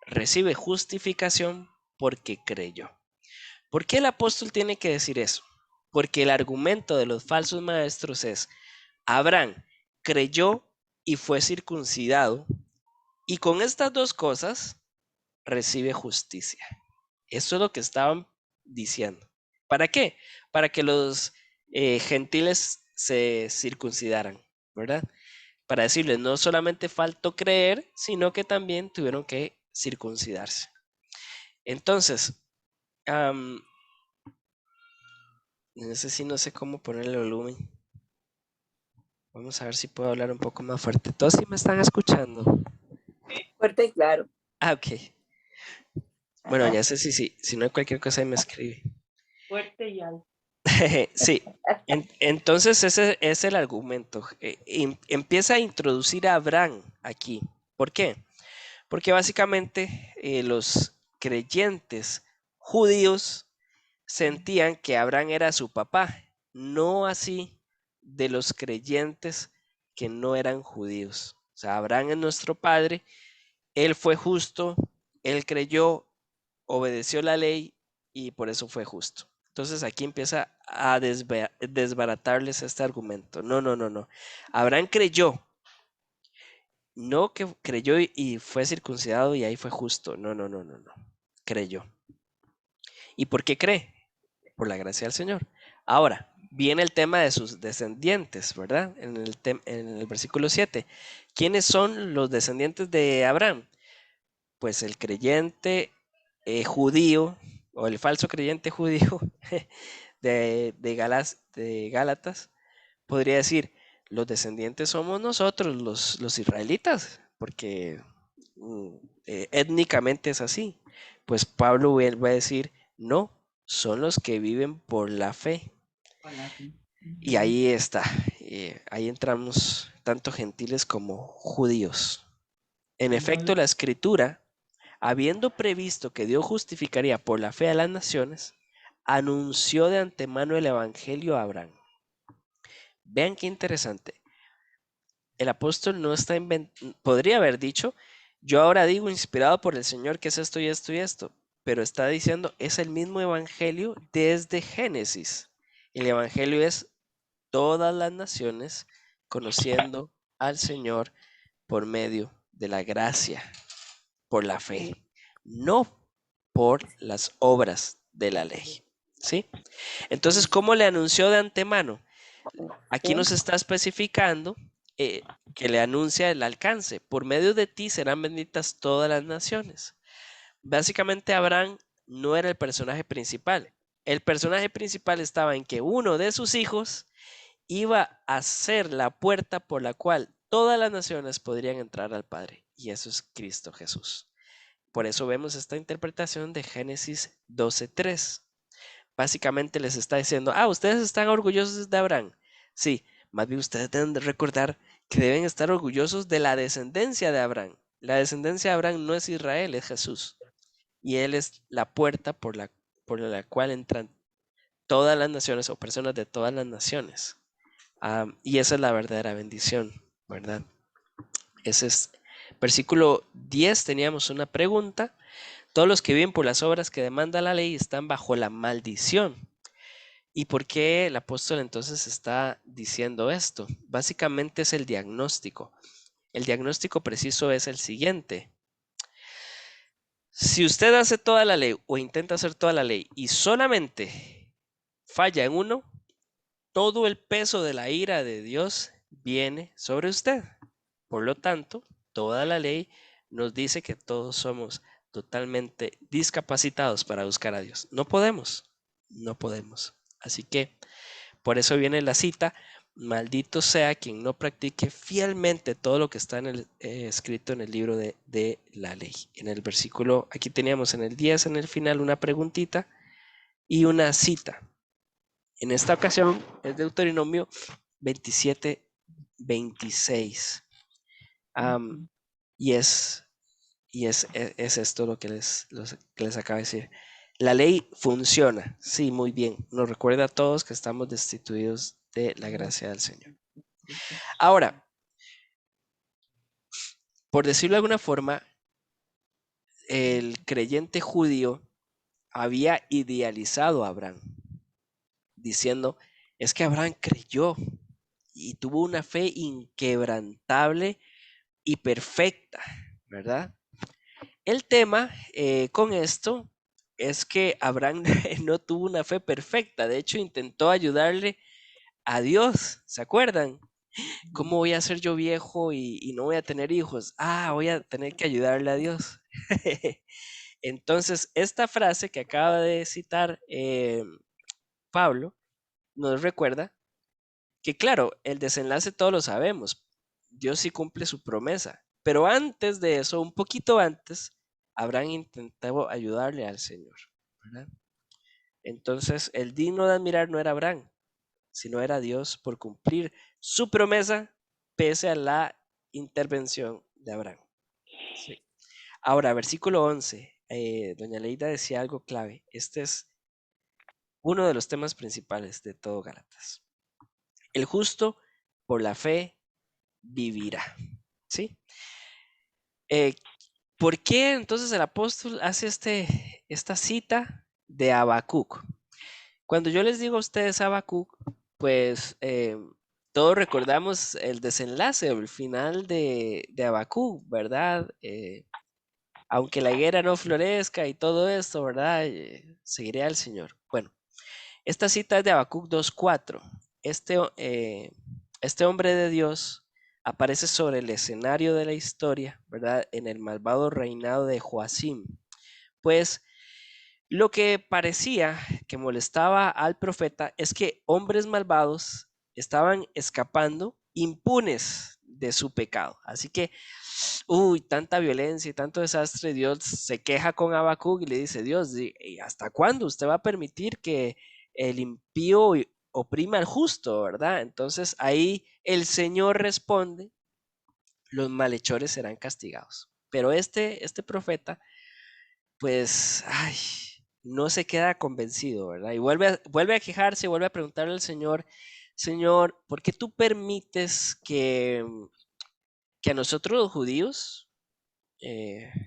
recibe justificación porque creyó. ¿Por qué el apóstol tiene que decir eso? Porque el argumento de los falsos maestros es, Abraham creyó y fue circuncidado, y con estas dos cosas recibe justicia. Eso es lo que estaban diciendo. ¿Para qué? Para que los gentiles se circuncidaran, ¿verdad? Para decirles, no solamente faltó creer, sino que también tuvieron que circuncidarse. Entonces, no sé cómo ponerle el volumen. Vamos a ver si puedo hablar un poco más fuerte. ¿Todos sí me están escuchando? Fuerte y claro. Ah, ok. Bueno, ya sé si no hay cualquier cosa ahí me escribe. Fuerte y alto. Sí, entonces ese es el argumento. Empieza a introducir a Abraham aquí. ¿Por qué? Porque básicamente los creyentes judíos sentían que Abraham era su papá, no así de los creyentes que no eran judíos. O sea, Abraham es nuestro padre, él fue justo, él creyó, obedeció la ley y por eso fue justo. Entonces aquí empieza a desbaratarles este argumento. No, no, no, no. Abraham creyó, no que creyó y fue circuncidado y ahí fue justo. No, no, no, no, no. Creyó. ¿Y por qué cree? Por la gracia del Señor. Ahora, viene el tema de sus descendientes, ¿verdad? En el versículo 7. ¿Quiénes son los descendientes de Abraham? Pues el creyente judío o el falso creyente judío de Gálatas podría decir, los descendientes somos nosotros, los israelitas, porque étnicamente es así. Pues Pablo vuelve a decir, no, son los que viven por la fe. Y ahí está, ahí entramos tanto gentiles como judíos. En efecto, la escritura, habiendo previsto que Dios justificaría por la fe a las naciones, anunció de antemano el evangelio a Abraham. Vean qué interesante. El apóstol no está podría haber dicho, yo ahora digo inspirado por el Señor que es esto y esto y esto, pero está diciendo, es el mismo evangelio desde Génesis. El evangelio es todas las naciones conociendo al Señor por medio de la gracia, por la fe, no por las obras de la ley. ¿Sí? Entonces, ¿cómo le anunció de antemano? Aquí nos está especificando que le anuncia el alcance. Por medio de ti serán benditas todas las naciones. Básicamente Abraham no era el personaje principal. El personaje principal estaba en que uno de sus hijos iba a ser la puerta por la cual todas las naciones podrían entrar al Padre. Y eso es Cristo Jesús. Por eso vemos esta interpretación de Génesis 12:3. Básicamente les está diciendo, ustedes están orgullosos de Abraham. Sí, más bien ustedes deben de recordar que deben estar orgullosos de la descendencia de Abraham. La descendencia de Abraham no es Israel, es Jesús. Y Él es la puerta por la cual entran todas las naciones o personas de todas las naciones. Y esa es la verdadera bendición, ¿verdad? Ese es versículo 10, teníamos una pregunta. Todos los que viven por las obras que demanda la ley están bajo la maldición. ¿Y por qué el apóstol entonces está diciendo esto? Básicamente es el diagnóstico. El diagnóstico preciso es el siguiente. Si usted hace toda la ley o intenta hacer toda la ley y solamente falla en uno, todo el peso de la ira de Dios viene sobre usted. Por lo tanto, toda la ley nos dice que todos somos totalmente discapacitados para buscar a Dios. No podemos. Así que por eso viene la cita, maldito sea quien no practique fielmente todo lo que está escrito en el libro de la ley. En el versículo, aquí teníamos en el 10, en el final, una preguntita y una cita. En esta ocasión es Deuteronomio 27:26. Y es esto lo que les acabo de decir. La ley funciona, sí, muy bien. Nos recuerda a todos que estamos destituidos de la gracia del Señor. Ahora, por decirlo de alguna forma, el creyente judío había idealizado a Abraham, diciendo, es que Abraham creyó y tuvo una fe inquebrantable y perfecta, ¿verdad? El tema con esto es que Abraham no tuvo una fe perfecta, de hecho intentó ayudarle a Dios, ¿se acuerdan? ¿Cómo voy a ser yo viejo y no voy a tener hijos? Voy a tener que ayudarle a Dios. Entonces, esta frase que acaba de citar Pablo nos recuerda que, claro, el desenlace todos lo sabemos. Dios sí cumple su promesa. Pero antes de eso, un poquito antes, Abraham intentó ayudarle al Señor, ¿verdad? Entonces, el digno de admirar no era Abraham, sino era Dios por cumplir su promesa pese a la intervención de Abraham. Sí. Ahora, versículo 11. Doña Leida decía algo clave. Este es uno de los temas principales de todo Gálatas. El justo por la fe vivirá. ¿sí? ¿Por qué entonces el apóstol hace esta cita de Habacuc? Cuando yo les digo a ustedes Habacuc, pues todos recordamos el desenlace, el final de Habacuc, ¿verdad? Aunque la higuera no florezca y todo esto, ¿verdad? Seguiré al Señor. Bueno, esta cita es de Habacuc 2:4. Este hombre de Dios aparece sobre el escenario de la historia, ¿verdad? En el malvado reinado de Joacim. Pues lo que parecía que molestaba al profeta es que hombres malvados estaban escapando impunes de su pecado. Así que, tanta violencia y tanto desastre, Dios se queja con Habacuc y le dice, Dios, ¿y hasta cuándo usted va a permitir que el impío oprima al justo, verdad? Entonces ahí el Señor responde, los malhechores serán castigados. Pero este profeta, pues, no se queda convencido, ¿verdad? Y vuelve a quejarse, vuelve a preguntarle al Señor, Señor, ¿por qué tú permites que a nosotros los judíos,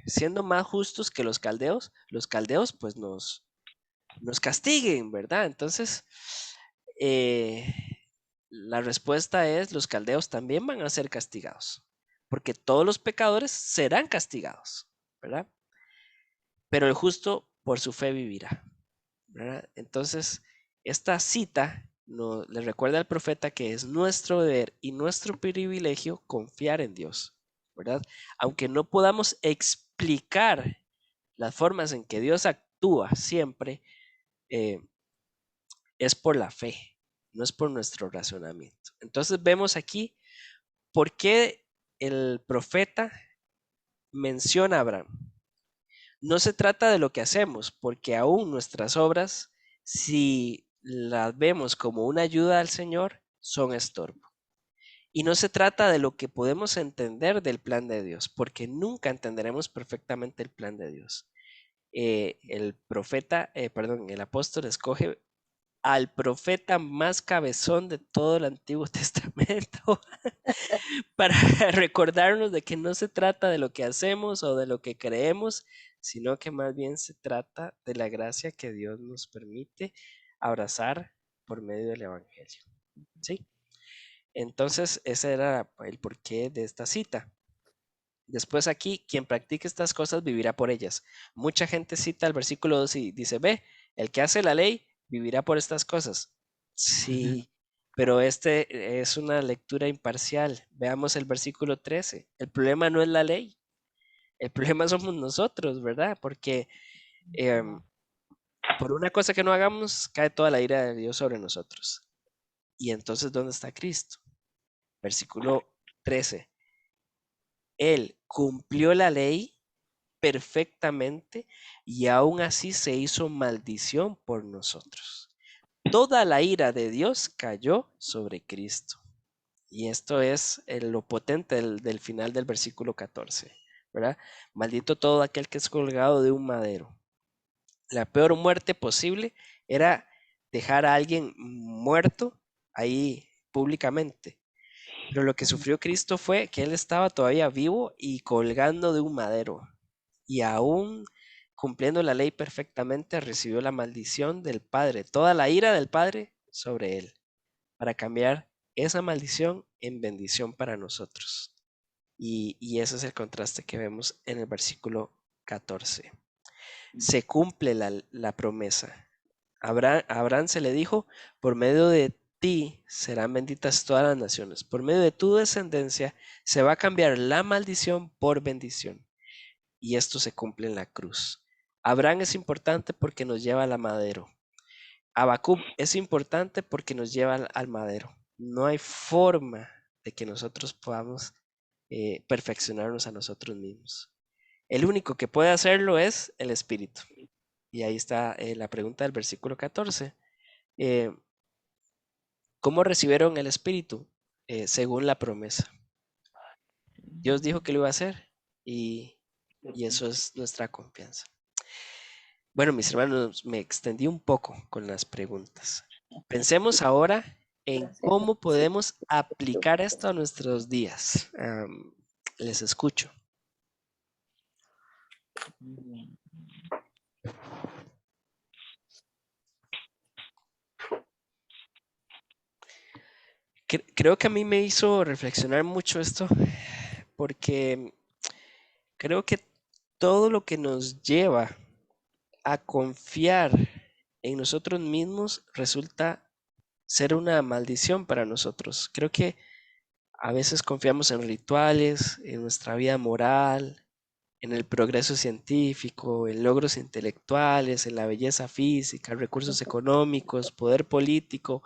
siendo más justos que los caldeos pues nos castiguen, ¿verdad? Entonces, la respuesta es, los caldeos también van a ser castigados, porque todos los pecadores serán castigados, ¿verdad? Pero el justo por su fe vivirá, ¿verdad? Entonces, esta cita le recuerda al profeta que es nuestro deber y nuestro privilegio confiar en Dios, ¿verdad? Aunque no podamos explicar las formas en que Dios actúa siempre, es por la fe, no es por nuestro razonamiento. Entonces vemos aquí por qué el profeta menciona a Abraham. No se trata de lo que hacemos, porque aún nuestras obras, si las vemos como una ayuda al Señor, son estorbo. Y no se trata de lo que podemos entender del plan de Dios, porque nunca entenderemos perfectamente el plan de Dios. El apóstol escoge al profeta más cabezón de todo el Antiguo Testamento para recordarnos de que no se trata de lo que hacemos o de lo que creemos, sino que más bien se trata de la gracia que Dios nos permite abrazar por medio del Evangelio. ¿Sí? Entonces, ese era el porqué de esta cita. Después aquí, quien practique estas cosas vivirá por ellas. Mucha gente cita el versículo 2 y dice, ve, el que hace la ley vivirá por estas cosas. Sí, pero este es una lectura imparcial. Veamos el versículo 13. El problema no es la ley, el problema somos nosotros, ¿verdad? Porque por una cosa que no hagamos, cae toda la ira de Dios sobre nosotros. Y entonces, ¿dónde está Cristo? Versículo 13. Él cumplió la ley perfectamente y aún así se hizo maldición por nosotros. Toda la ira de Dios cayó sobre Cristo. Y esto es lo potente del final del versículo 14, ¿verdad? Maldito todo aquel que es colgado de un madero. La peor muerte posible era dejar a alguien muerto ahí públicamente. Pero lo que sufrió Cristo fue que Él estaba todavía vivo y colgando de un madero. Y aún cumpliendo la ley perfectamente, recibió la maldición del Padre, toda la ira del Padre sobre Él, para cambiar esa maldición en bendición para nosotros. Y ese es el contraste que vemos en el versículo 14. Se cumple la promesa. A Abraham se le dijo, por medio de ti serán benditas todas las naciones. Por medio de tu descendencia se va a cambiar la maldición por bendición. Y esto se cumple en la cruz. Abraham es importante porque nos lleva al madero. Habacuc es importante porque nos lleva al madero. No hay forma de que nosotros podamos perfeccionarnos a nosotros mismos. El único que puede hacerlo es el Espíritu. Y ahí está la pregunta del versículo 14. ¿Cómo recibieron el Espíritu? Según la promesa. Dios dijo que lo iba a hacer y eso es nuestra confianza. Bueno, mis hermanos, me extendí un poco con las preguntas. Pensemos ahora en cómo podemos aplicar esto a nuestros días. Les escucho. Creo que a mí me hizo reflexionar mucho esto, porque creo que todo lo que nos lleva a confiar en nosotros mismos resulta ser una maldición para nosotros. Creo que a veces confiamos en rituales, en nuestra vida moral, en el progreso científico, en logros intelectuales, en la belleza física, recursos económicos, poder político,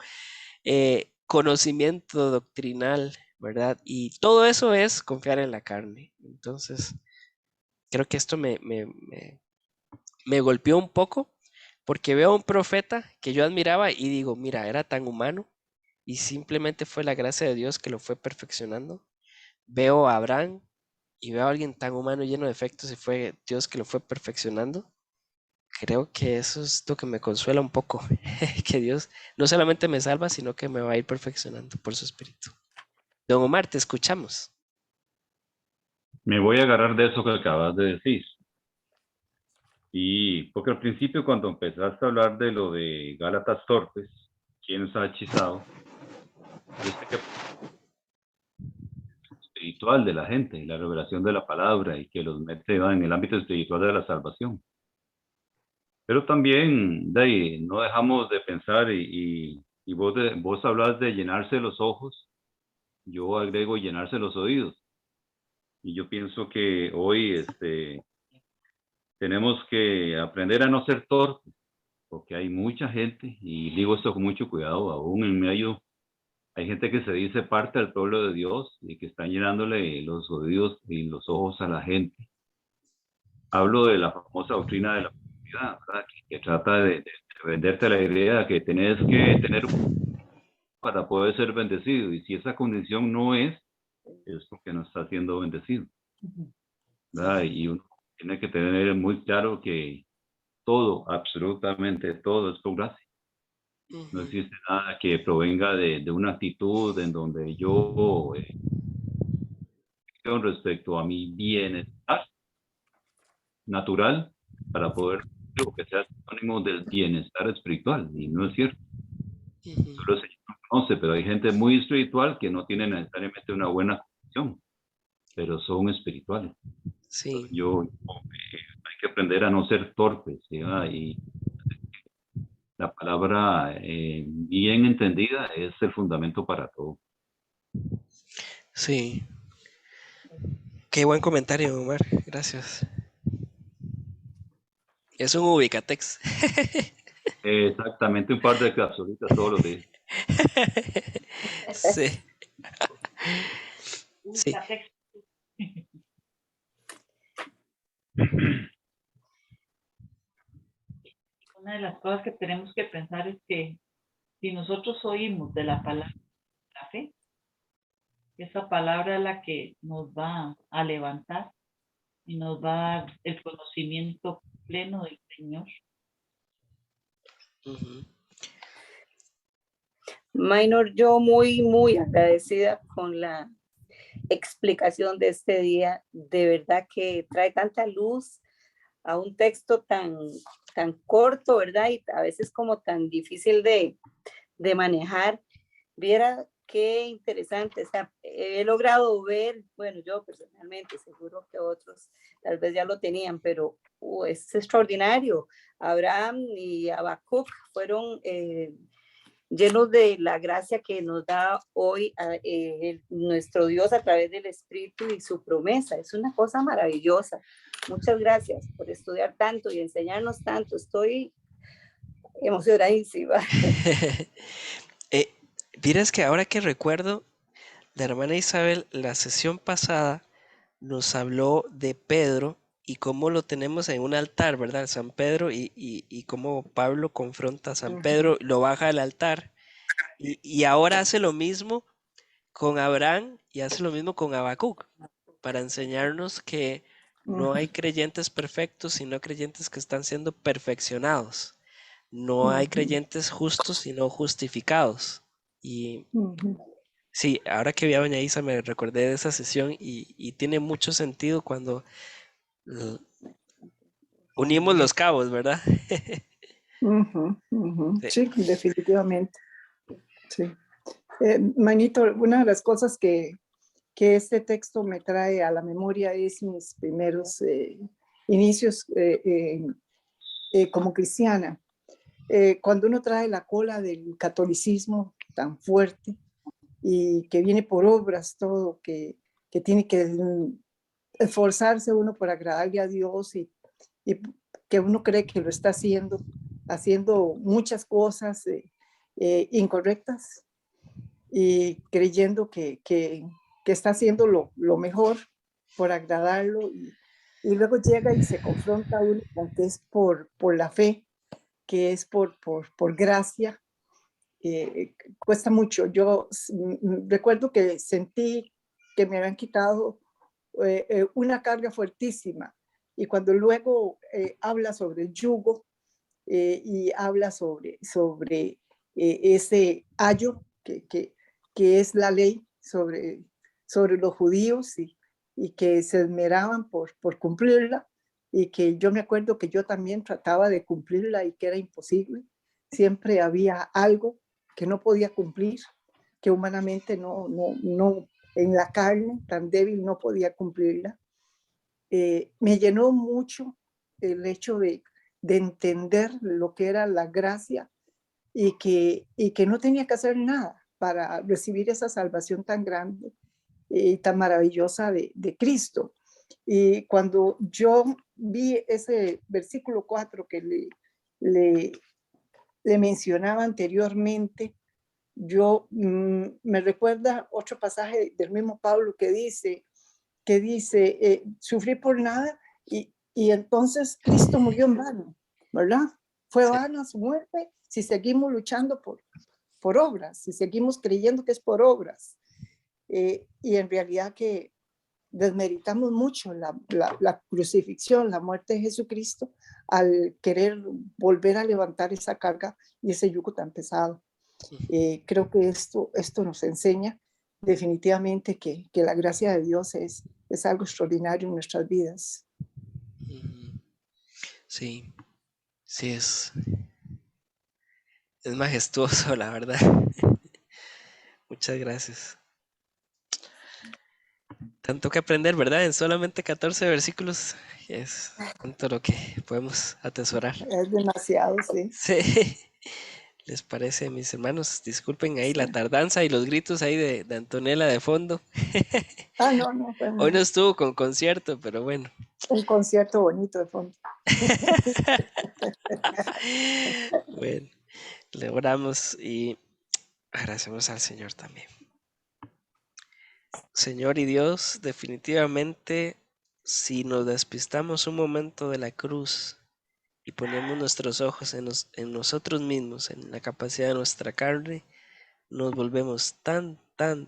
conocimiento doctrinal, ¿verdad? Y todo eso es confiar en la carne. Entonces, creo que esto me golpeó un poco porque veo a un profeta que yo admiraba y digo, mira, era tan humano y simplemente fue la gracia de Dios que lo fue perfeccionando. Veo a Abraham y veo a alguien tan humano lleno de defectos y fue Dios que lo fue perfeccionando. Creo que eso es lo que me consuela un poco, que Dios no solamente me salva, sino que me va a ir perfeccionando por su espíritu. Don Omar, te escuchamos. Me voy a agarrar de eso que acabas de decir. Y porque al principio cuando empezaste a hablar de lo de Gálatas torpes, ¿quién nos ha hechizado? Este que espiritual de la gente, la revelación de la palabra y que los mete en el ámbito espiritual de la salvación. Pero también, de ahí, no dejamos de pensar y vos hablas de llenarse los ojos, yo agrego llenarse los oídos. Y yo pienso que hoy tenemos que aprender a no ser torpes, porque hay mucha gente, y digo esto con mucho cuidado, aún en medio, hay gente que se dice parte del pueblo de Dios y que están llenándole los oídos y los ojos a la gente. Hablo de la famosa doctrina de la prosperidad, ¿verdad? Que trata de venderte la idea de que tenés que tener para poder ser bendecido, y si esa condición no es porque no está siendo bendecido, ¿verdad? Y uno tiene que tener muy claro que todo, absolutamente todo es por gracia. No existe nada que provenga de una actitud en donde yo, con respecto a mi bienestar natural, para poder lo que sea sinónimo del bienestar espiritual, y no es cierto. Solo el Señor no conoce, pero hay gente muy espiritual que no tiene necesariamente una buena condición, pero son espirituales. Sí. Hay que aprender a no ser torpes, ¿sí? Y la palabra bien entendida es el fundamento para todo. Sí. Qué buen comentario, Omar. Gracias. Es un ubicatex. Exactamente, un par de capsulitas todos los días. Sí. Sí. Una de las cosas que tenemos que pensar es que si nosotros oímos de la palabra de la fe, esa palabra es la que nos va a levantar y nos va a dar el conocimiento pleno del Señor. Minor, yo muy agradecida con la explicación de este día. De verdad que trae tanta luz a un texto tan corto, ¿verdad? Y a veces como tan difícil de manejar. Viera qué interesante. O sea, he logrado ver, bueno, yo personalmente, seguro que otros tal vez ya lo tenían, pero es extraordinario. Abraham y Habacuc fueron llenos de la gracia que nos da hoy nuestro Dios a través del Espíritu y su promesa. Es una cosa maravillosa. Muchas gracias por estudiar tanto y enseñarnos tanto. Estoy emocionadísima. Vieras que ahora que recuerdo, la hermana Isabel, la sesión pasada nos habló de Pedro y cómo lo tenemos en un altar, ¿verdad? San Pedro y cómo Pablo confronta a San Pedro, lo baja al altar y ahora hace lo mismo con Abraham y hace lo mismo con Habacuc para enseñarnos que no hay creyentes perfectos, sino creyentes que están siendo perfeccionados. No hay creyentes justos, sino justificados. Y Sí, ahora que vi a doña Isa me recordé de esa sesión y tiene mucho sentido cuando uh, unimos los cabos, ¿verdad? Ujú, ujú. Sí. Sí, definitivamente. Sí. Manito, una de las cosas que este texto me trae a la memoria es mis primeros inicios como cristiana. Cuando uno trae la cola del catolicismo tan fuerte y que viene por obras todo, que tiene que esforzarse uno por agradarle a Dios y que uno cree que lo está haciendo muchas cosas incorrectas y creyendo que está haciendo lo mejor por agradarlo y luego llega y se confronta uno con que es por la fe, que es por gracia. Cuesta mucho. Yo recuerdo que sentí que me habían quitado una carga fuertísima y cuando luego habla sobre el yugo y habla sobre ese ayo que es la ley sobre los judíos y que se esmeraban por cumplirla y que yo me acuerdo que yo también trataba de cumplirla y que era imposible. Siempre había algo que no podía cumplir, que humanamente no en la carne tan débil no podía cumplirla. Me llenó mucho el hecho de entender lo que era la gracia y que no tenía que hacer nada para recibir esa salvación tan grande y tan maravillosa de Cristo. Y cuando yo vi ese versículo 4 que le mencionaba anteriormente, yo me recuerda otro pasaje del mismo Pablo que dice, sufrí por nada y entonces Cristo murió en vano, ¿verdad? Fue Sí. vana su muerte si seguimos luchando por obras, si seguimos creyendo que es por obras. Y en realidad que desmeritamos mucho la crucifixión, la muerte de Jesucristo, al querer volver a levantar esa carga y ese yugo tan pesado. Creo que esto nos enseña definitivamente que la gracia de Dios es algo extraordinario en nuestras vidas. Sí, sí, es majestuoso, la verdad. Muchas gracias. Tanto que aprender, ¿verdad? En solamente 14 versículos es tanto lo que podemos atesorar. Es demasiado, sí. Sí. ¿Les parece, mis hermanos? Disculpen ahí la tardanza y los gritos ahí de Antonella de fondo. No, Hoy no bueno, estuvo con concierto, pero bueno. un concierto bonito de fondo. Bueno, le oramos y agradecemos al Señor también. Señor y Dios, definitivamente, si nos despistamos un momento de la cruz y ponemos nuestros ojos en nosotros mismos, en la capacidad de nuestra carne, nos volvemos tan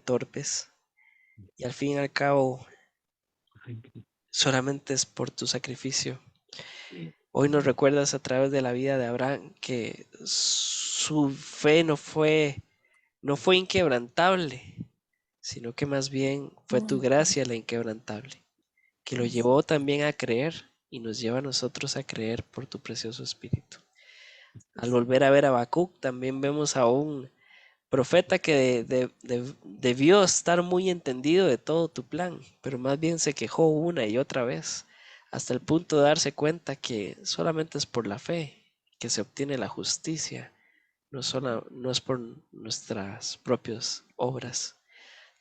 torpes y al fin y al cabo solamente es por tu sacrificio. Hoy nos recuerdas a través de la vida de Abraham que su fe no fue inquebrantable, sino que más bien fue tu gracia la inquebrantable, que lo llevó también a creer y nos lleva a nosotros a creer por tu precioso Espíritu. Al volver a ver a Habacuc, también vemos a un profeta que debió estar muy entendido de todo tu plan, pero más bien se quejó una y otra vez, hasta el punto de darse cuenta que solamente es por la fe que se obtiene la justicia, no es por nuestras propias obras.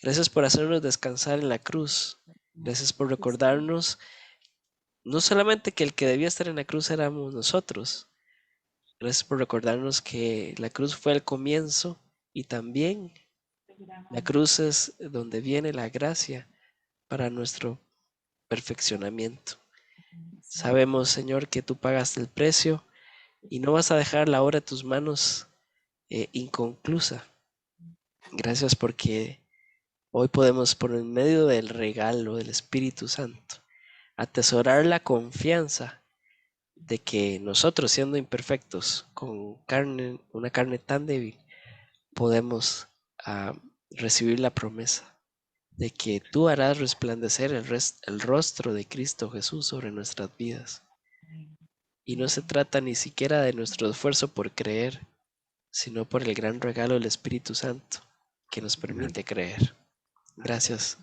Gracias por hacernos descansar en la cruz. Gracias por recordarnos no solamente que el que debía estar en la cruz éramos nosotros. Gracias por recordarnos que la cruz fue el comienzo y también la cruz es donde viene la gracia para nuestro perfeccionamiento. Sabemos, Señor, que tú pagaste el precio y no vas a dejar la obra de tus manos inconclusa. Gracias porque hoy podemos, por el medio del regalo del Espíritu Santo, atesorar la confianza de que nosotros, siendo imperfectos, con una carne tan débil, podemos recibir la promesa de que tú harás resplandecer el rostro de Cristo Jesús sobre nuestras vidas. Y no se trata ni siquiera de nuestro esfuerzo por creer, sino por el gran regalo del Espíritu Santo que nos permite creer. Gracias,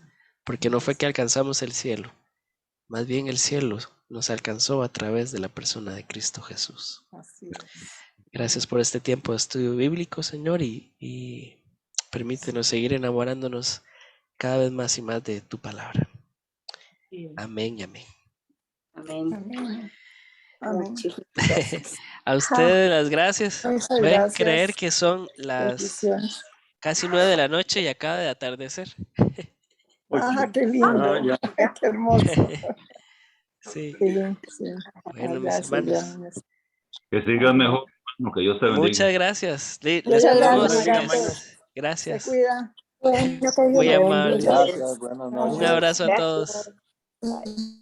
porque no fue que alcanzamos el cielo, más bien el cielo nos alcanzó a través de la persona de Cristo Jesús. Así es. Gracias por este tiempo de estudio bíblico, Señor, y permítenos seguir enamorándonos cada vez más y más de tu palabra. Sí. Amén y amén. Amén. Amén. Amén. Muchísimas gracias. A ustedes las gracias. Muchas Pueden gracias. creer que son las Bendiciones. casi 9 de la noche y acaba de atardecer. Qué lindo. ya. Qué hermoso. Sí. Sí, sí. Bueno, mis Gracias, hermanos. Dios. Que sigas mejor, hermano, que Dios te bendiga. Muchas gracias. Les Muchas pedimos gracias, que- Maño. Se Gracias. cuida. Muy amables. Gracias, buenas noches. Un abrazo a Gracias. todos. Bye.